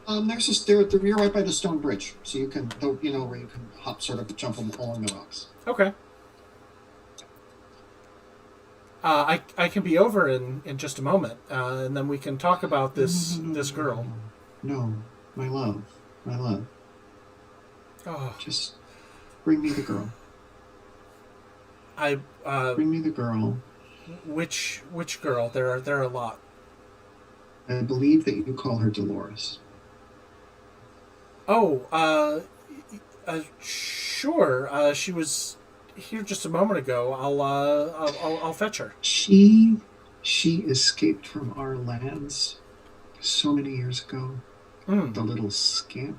You're right by the stone bridge, so you can, where you can hop, sort of jump along the rocks. Okay. I can be over in just a moment, and then we can talk about this girl. No, my love. My love. Oh, Just bring me the girl. I Bring me the girl. which girl? There are a lot. I believe that you call her Dolores. Oh, sure. She was here just a moment ago. I'll fetch her. She escaped from our lands so many years ago. Mm. The little scamp.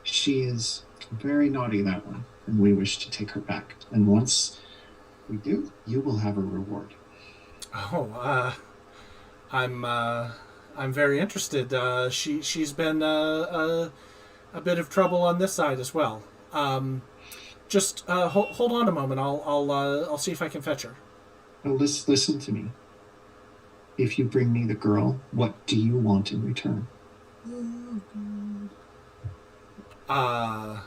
She is very naughty, that one, and we wish to take her back. And once we do, you will have a reward. Oh, I'm very interested. She's been a bit of trouble on this side as well. Just hold on a moment. I'll see if I can fetch her. Now listen to me. If you bring me the girl, what do you want in return? Oh, God.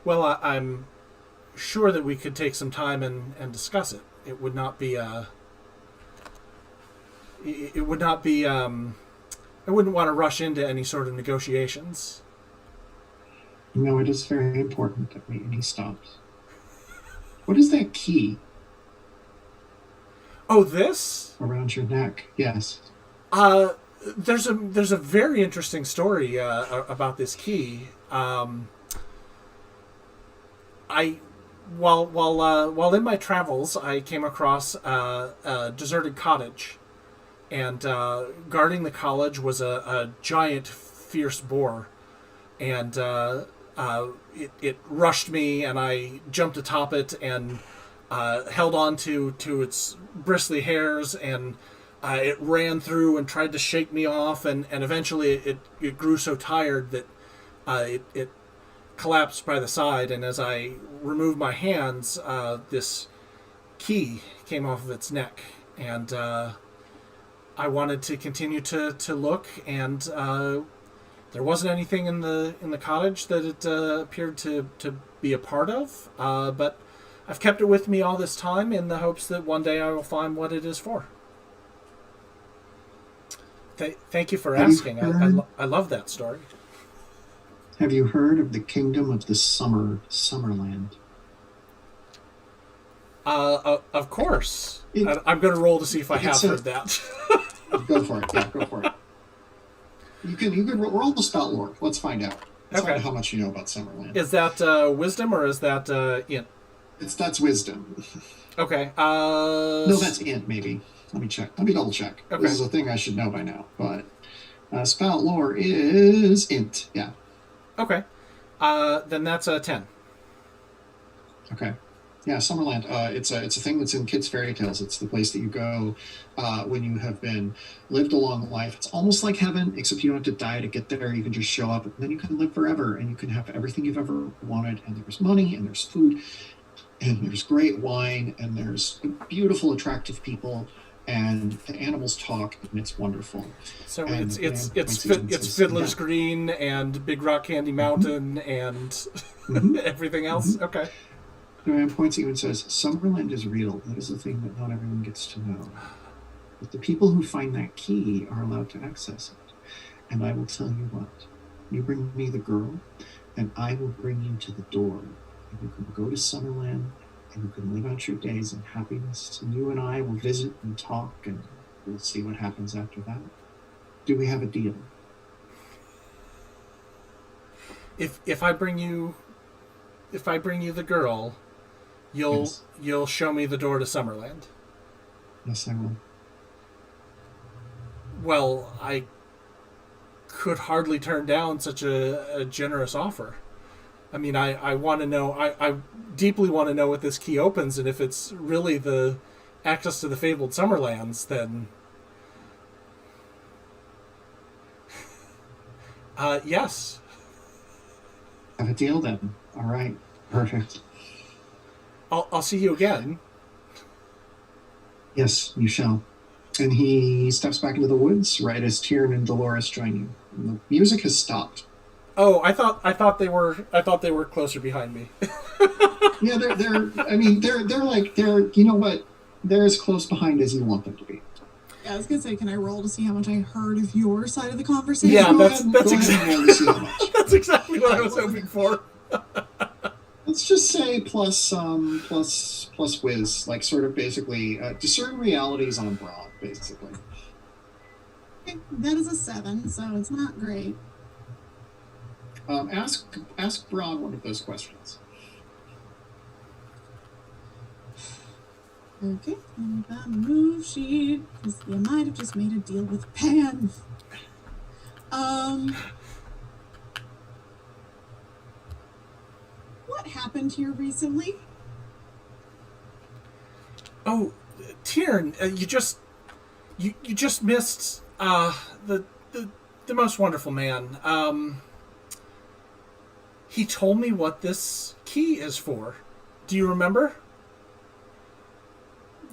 Well, I'm sure that we could take some time and discuss it. It would not be it would not be I wouldn't want to rush into any sort of negotiations. No, it is very important that he stops. What is that key Oh, this? around your neck? Yes. There's a very interesting story about this key. I while in my travels, I came across a deserted cottage, and guarding the cottage was a giant, fierce boar, and it rushed me, and I jumped atop it and held on to its bristly hairs, and it ran through and tried to shake me off, and eventually it grew so tired that it collapsed by the side, and as I removed my hands, this key came off of its neck, and I wanted to continue to look, and there wasn't anything in the cottage that it appeared to be a part of, but I've kept it with me all this time in the hopes that one day I will find what it is for. Thank you for asking. I love that story. Have you heard of the kingdom of the Summerland? Of course. I'm going to roll to see if I have heard that. Go for it. Yeah, go for it. You can roll the spell lore. Let's find out. Let's find out how much you know about Summerland. Is that wisdom or is that int? That's wisdom. Okay. No, that's int. Maybe. Let me check. Let me double check. Okay. This is a thing I should know by now. But spell lore is int. Yeah. Okay. Then that's a 10. Okay. Yeah, Summerland. It's a thing that's in kids' fairy tales. It's the place that you go when you have lived a long life. It's almost like heaven, except you don't have to die to get there. You can just show up, and then you can live forever, and you can have everything you've ever wanted. And there's money, and there's food, and there's great wine, and there's beautiful, attractive people, and the animals talk, and it's wonderful. So and it's Fiddler's Green and Big Rock Candy Mountain and everything else. Mm-hmm. Okay. The man points at you and says, Summerland is real. That is the thing that not everyone gets to know. But the people who find that key are allowed to access it. And I will tell you what. You bring me the girl, and I will bring you to the door. And you can go to Summerland, and you can live out your days in happiness. And you and I will visit and talk, and we'll see what happens after that. Do we have a deal? If I bring you the girl, you'll show me the door to Summerland. Yes, I will. Well, I could hardly turn down such a generous offer. I mean, I want to know. I deeply want to know what this key opens, and if it's really the access to the fabled Summerlands, then yes. Have a deal then. All right. Perfect. I'll see you again. Yes, you shall. And he steps back into the woods right as Tyrion and Dolores join you. And the music has stopped. Oh, I thought they were closer behind me. Yeah, they're you know what? They're as close behind as you want them to be. Yeah, I was gonna say, can I roll to see how much I heard of your side of the conversation? Yeah, Go that's ahead and exactly roll to see how much. that's exactly what I was hoping for. Let's just say plus whiz, like sort of basically discern realities on broad, basically. Okay, that is a 7, so it's not great. Ask Braun one of those questions. Okay, and the move sheet, because you might have just made a deal with Pan. What happened here recently? Oh, Tiernan, you just missed the most wonderful man. He told me what this key is for. Do you remember?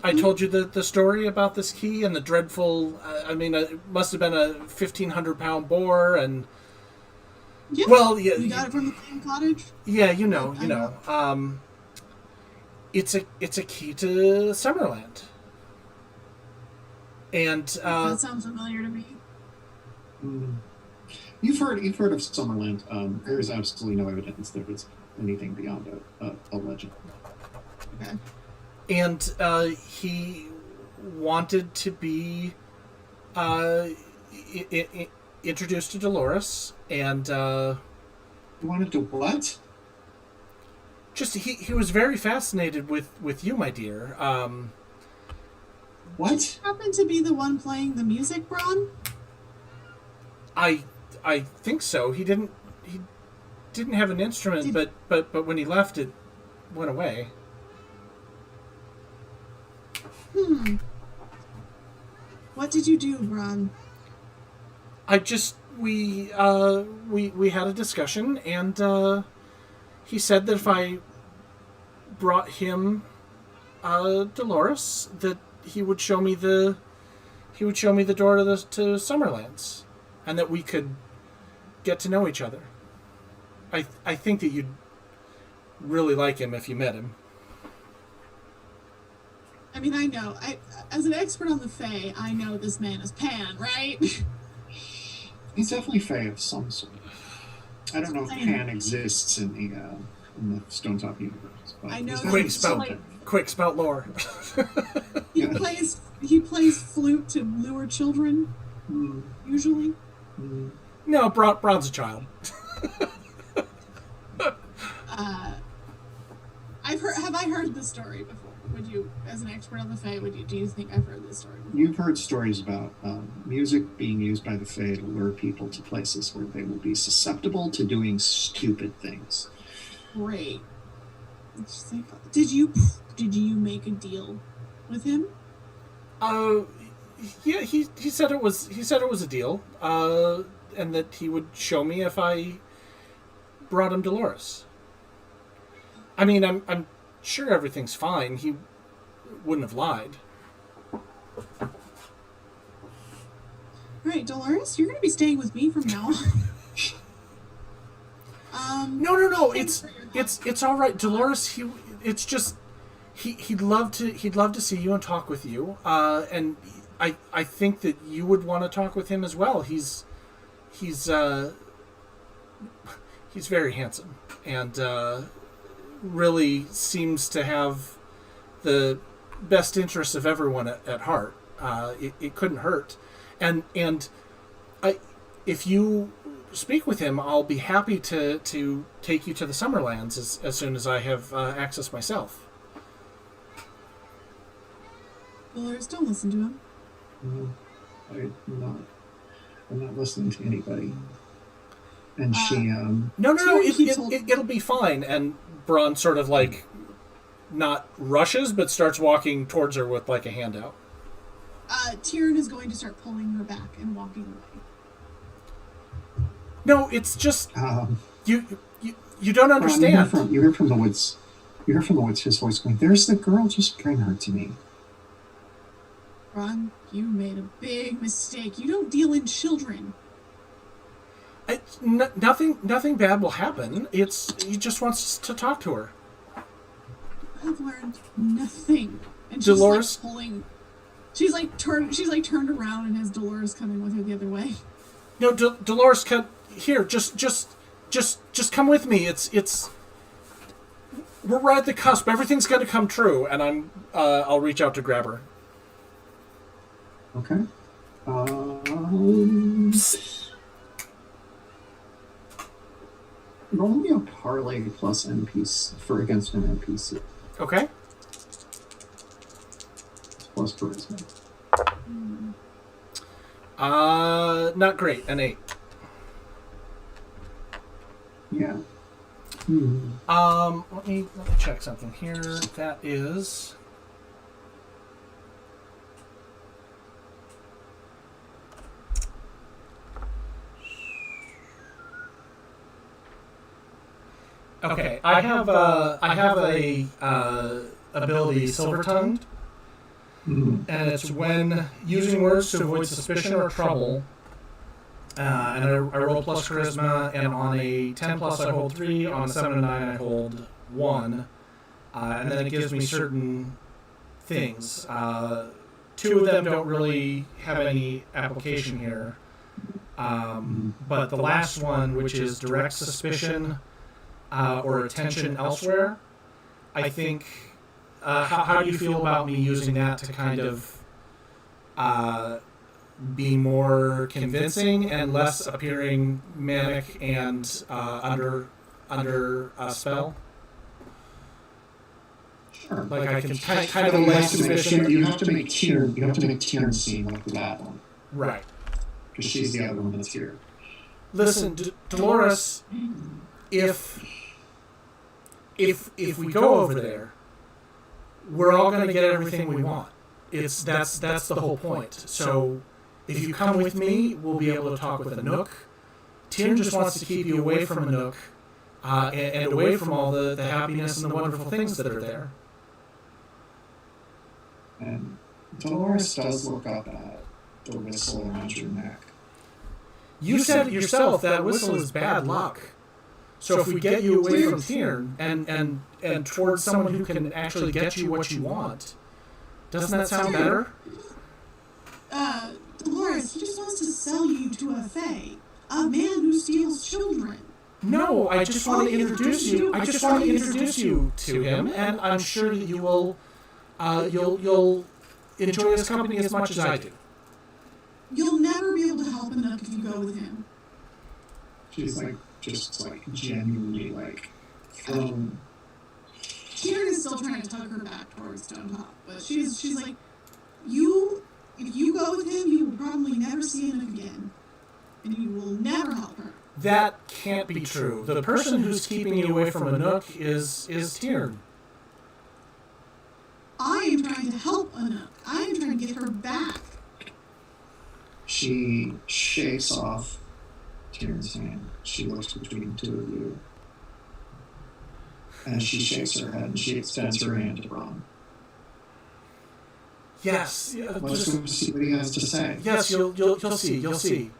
I told you the story about this key and the dreadful. It must have been a 1,500-pound boar, and Yeah, well, yeah, you got it from the Flame Cottage. yeah, you know. It's a key to Summerland, and That sounds familiar to me. You've heard of Summerland. There is absolutely no evidence that it's anything beyond a legend. Okay. And he wanted to be introduced to Dolores, and You wanted to what? just he was very fascinated with you, my dear. What? Happened to be the one playing the music, Braun? I think so. He didn't have an instrument, but when he left, it went away. What did you do, Braun? We had a discussion, and he said that if I brought him Dolores, that he would show me the door to Summerlands, and that we could get to know each other. I think that you'd really like him if you met him. I mean, I know. As an expert on the Fae, I know this man is Pan, right? He's definitely Fae of some sort. I don't know if Pan exists in the Stonetop universe. But I know Quick spout lore. he plays flute to lure children, usually. No, Braun's a child. Have I heard this story before? Would you, as an expert on the Fae, do you think I've heard this story before? You've heard stories about music being used by the Fae to lure people to places where they will be susceptible to doing stupid things. Great. Did you make a deal with him? Yeah, he said it was a deal, and that he would show me if I brought him Dolores. I mean, I'm sure everything's fine. He wouldn't have lied. Right, Dolores, you're going to be staying with me from now on. No. It's all right, Dolores. He'd love to see you and talk with you. And I think that you would want to talk with him as well. He's very handsome and really seems to have the best interests of everyone at heart. It couldn't hurt, and if you speak with him, I'll be happy to take you to the Summerlands as soon as I have access myself. Dolores, don't listen to him. No, I'm not listening to anybody. And she No, it'll be fine. And Braun sort of like not rushes, but starts walking towards her with like a hand out. Tiernan is going to start pulling her back and walking away. No, it's just you don't understand. Braun, you hear from the woods. You hear from the woods his voice going, "There's the girl. Just bring her to me." Braun, you made a big mistake. You don't deal in children. Nothing bad will happen. He just wants to talk to her. have learned nothing. And she's Dolores? like pulling. She's like turned around and has Dolores coming with her the other way. No, Dolores, here. Just come with me. It's. We're right at the cusp. Everything's going to come true, and I'll reach out to grab her. Okay. Roll me a parlay plus NPC for against an NPC. Okay. Plus charisma. Not great. An 8. Yeah. Let me check something here. That is. Okay, I have a ability, Silver Tongued, and it's when using words to avoid suspicion or trouble. And I roll plus charisma, and on a 10 plus I hold 3, on a 7 and 9 I hold 1, and then it gives me certain things. 2 of them don't really have any application here, but the last one, which is direct suspicion or attention elsewhere, I think. How do you feel about me using that to kind of be more convincing and less appearing manic and under a spell? Sure. Like I can kind of lay suspicion. You have to make Tiernan seem like the bad one. Right. Because she's the other one that's here. Listen, Dolores, if we go over there, we're all going to get everything we want. That's the whole point. So if you come with me, we'll be able to talk with Anouk. Tiernan just wants to keep you away from Anouk and away from all the happiness and the wonderful things that are there. And Dolores does look up at the whistle around your neck. You said it yourself, that whistle is bad luck. So if we get you away from Tiernan and towards someone who can actually get you what you want, doesn't that sound better? Dolores, he just wants to sell you to a fae, a man who steals children. No, I just want to introduce you. I just want to introduce you to him, and I'm sure that you will, you'll enjoy his company as much as I do. You'll never be able to help Anouk if you go with him. She's just genuinely thrown. Tiernan is still trying to tug her back towards Stonetop, but she's like, if you go with him, you will probably never see Anouk again, and you will never help her. That can't be true. The person who's keeping you away from Anouk is Tiernan. I am trying to help Anouk. I am trying to get her back. She shakes off Tiernan's hand. She looks between the two of you. And she shakes her head and she extends her hand to Ron. Yes. Let's go see what he has to say. Yes, you'll see. You'll see.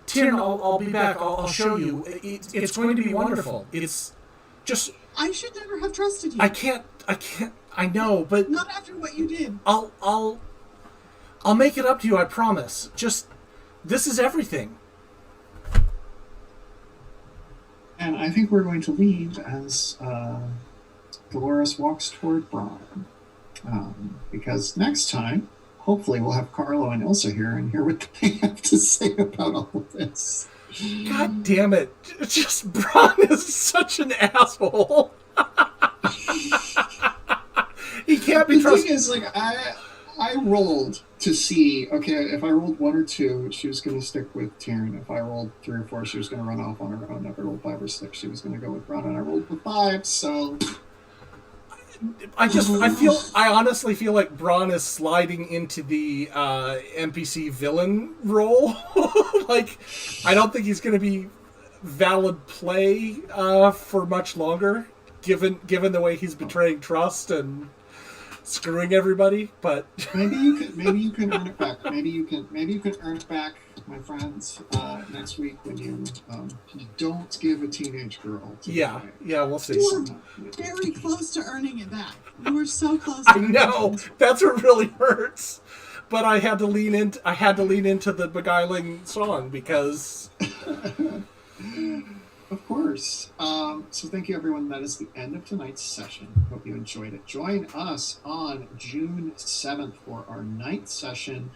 Tiernan, I'll be back. I'll show you. It's going to be wonderful. It's just. I should never have trusted you. I can't. I know, but not after what you did. I'll make it up to you. I promise. Just this is everything. And I think we're going to leave as Dolores walks toward Braun. Because next time, hopefully we'll have Carlo and Ilsa here and hear what they have to say about all of this. God damn it. Just Braun is such an asshole. He can't be trusted. The thing is, I rolled to see, okay, if I rolled 1 or 2, she was going to stick with Tiernan. If I rolled 3 or 4, she was going to run off on her own. If I rolled 5 or 6, she was going to go with Braun, and I rolled with 5, so... I honestly feel like Braun is sliding into the NPC villain role. I don't think he's going to be valid play for much longer, given the way he's betraying trust and screwing everybody. But maybe you can earn it back. Maybe you can earn it back my friends, next week when you don't give a teenage girl to Yeah, we'll see. You were very close to earning it back. You were so close. I know. That's what really hurts. But I had to lean into the beguiling song because of course. So thank you, everyone. That is the end of tonight's session. Hope you enjoyed it. Join us on June 7th for our night session.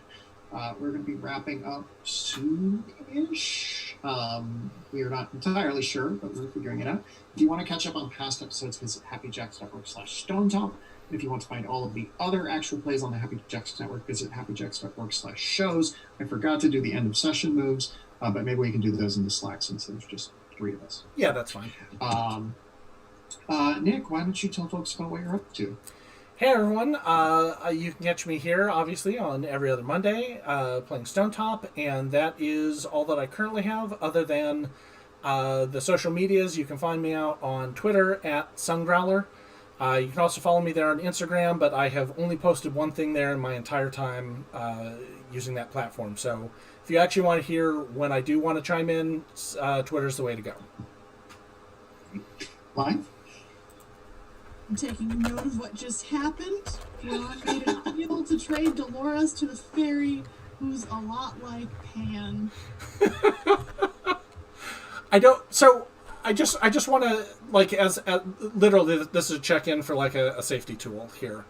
We're going to be wrapping up soon-ish. We are not entirely sure, but we're figuring it out. If you want to catch up on past episodes, visit happyjacks.org/stonetop. And if you want to find all of the other actual plays on the Happy Jacks Network, visit happyjacks.org/shows. I forgot to do the end of session moves, but maybe we can do those in the Slack since there's just 3 of us. Yeah, that's fine. Nick, why don't you tell folks about what you're up to? Hey everyone, you can catch me here, obviously, on every other Monday, playing Stonetop, and that is all that I currently have, other than the social medias. You can find me out on Twitter at Sungrowler. You can also follow me there on Instagram, but I have only posted one thing there in my entire time using that platform. So if you actually want to hear when I do want to chime in, Twitter's the way to go. Why? I'm taking note of what just happened. Ron made a deal to trade Dolores to the fairy, who's a lot like Pan. I just want to, like, as literally, this is a check-in for, like, a safety tool here.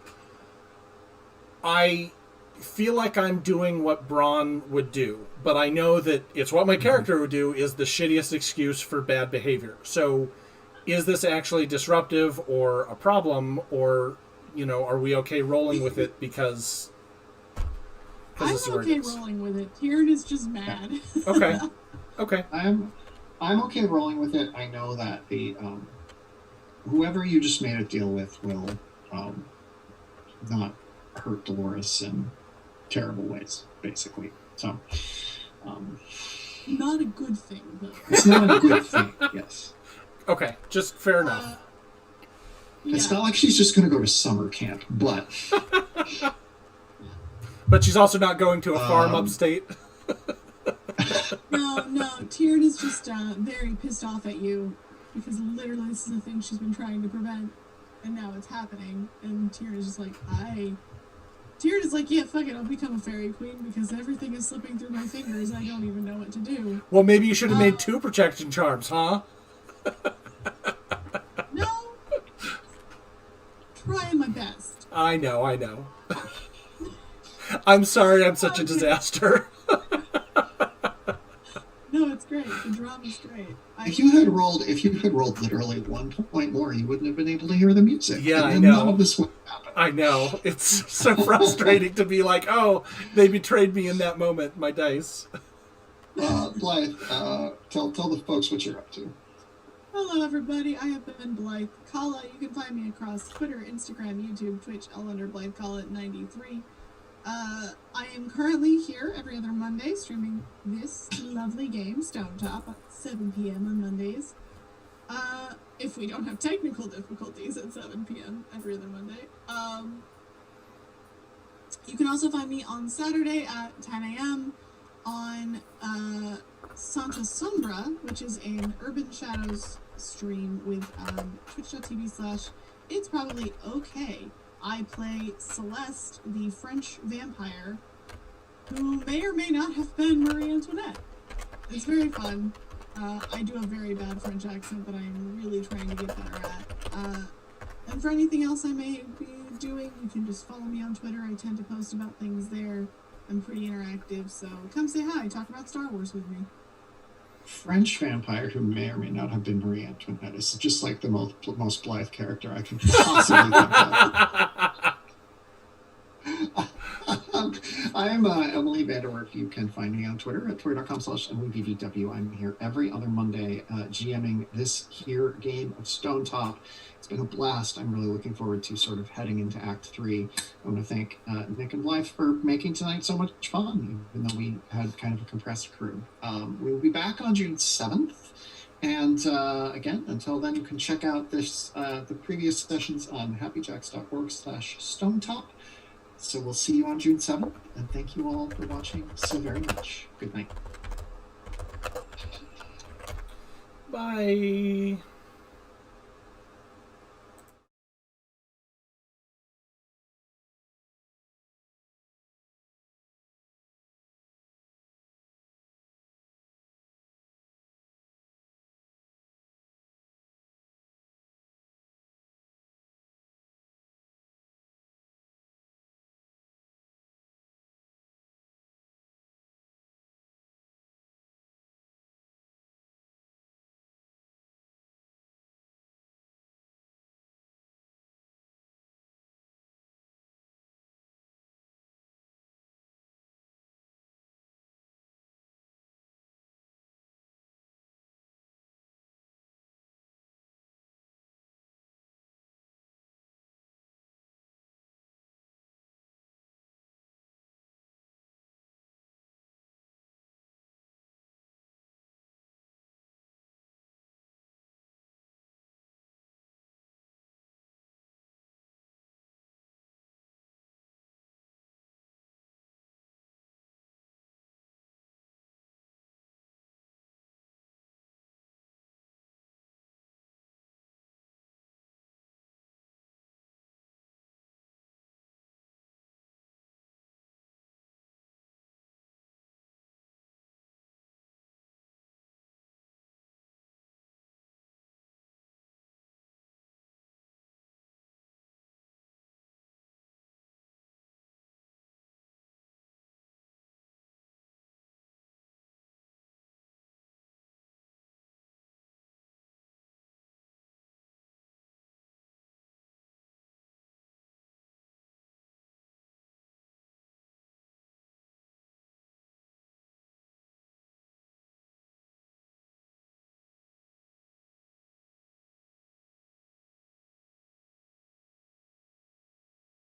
I feel like I'm doing what Braun would do, but I know that it's what my character would do is the shittiest excuse for bad behavior. So, is this actually disruptive or a problem, or, are we okay rolling with it because I'm okay rolling with it. Tyrion is just mad. Okay. I'm okay rolling with it. I know that the whoever you just made a deal with will not hurt Dolores in terrible ways, basically. So not a good thing, though. It's not a good thing, yes. Okay, just fair enough. It's not like she's just going to go to summer camp, but... But she's also not going to a farm upstate. No, Tyrion is just very pissed off at you, because literally this is the thing she's been trying to prevent, and now it's happening, and Tyrion is just like, Tyrion is like, yeah, fuck it, I'll become a fairy queen, because everything is slipping through my fingers, I don't even know what to do. Well, maybe you should have made 2 protection charms, huh? No. Trying my best. I know. I'm sorry I'm such a disaster. No, it's great. The drama's great. If you had rolled literally 1 point more, you wouldn't have been able to hear the music. Yeah, and I know. None of this would happen. I know. It's so frustrating to be like, oh, they betrayed me in that moment, my dice. Blythe, tell the folks what you're up to. Hello, everybody. I have been Blythe Kala. You can find me across Twitter, Instagram, YouTube, Twitch, all under Blythe Kala 93. I am currently here every other Monday streaming this lovely game, Stonetop, at 7 p.m. on Mondays. If we don't have technical difficulties at 7 p.m. every other Monday. You can also find me on Saturday at 10 a.m. on Santa Sombra, which is an Urban Shadows stream with twitch.tv/It's Probably Okay. I play Celeste, the French vampire, who may or may not have been Marie Antoinette. It's very fun. I do a very bad French accent that I'm really trying to get better at. And for anything else I may be doing, you can just follow me on Twitter. I tend to post about things there. I'm pretty interactive, so come say hi, talk about Star Wars with me. French vampire who may or may not have been Marie Antoinette is just like the most Blythe character I could possibly think of. I'm Emily Vanderwerf. You can find me on Twitter at twitter.com/EmilyVDW. I'm here every other Monday GMing this here game of Stonetop. It's been a blast. I'm really looking forward to sort of heading into Act 3. I want to thank Nick and Blythe for making tonight so much fun, even though we had kind of a compressed crew. We will be back on June 7th. And again, until then, you can check out the previous sessions on happyjacks.org/Stonetop. So we'll see you on June 7th, and thank you all for watching so very much. Good night. Bye.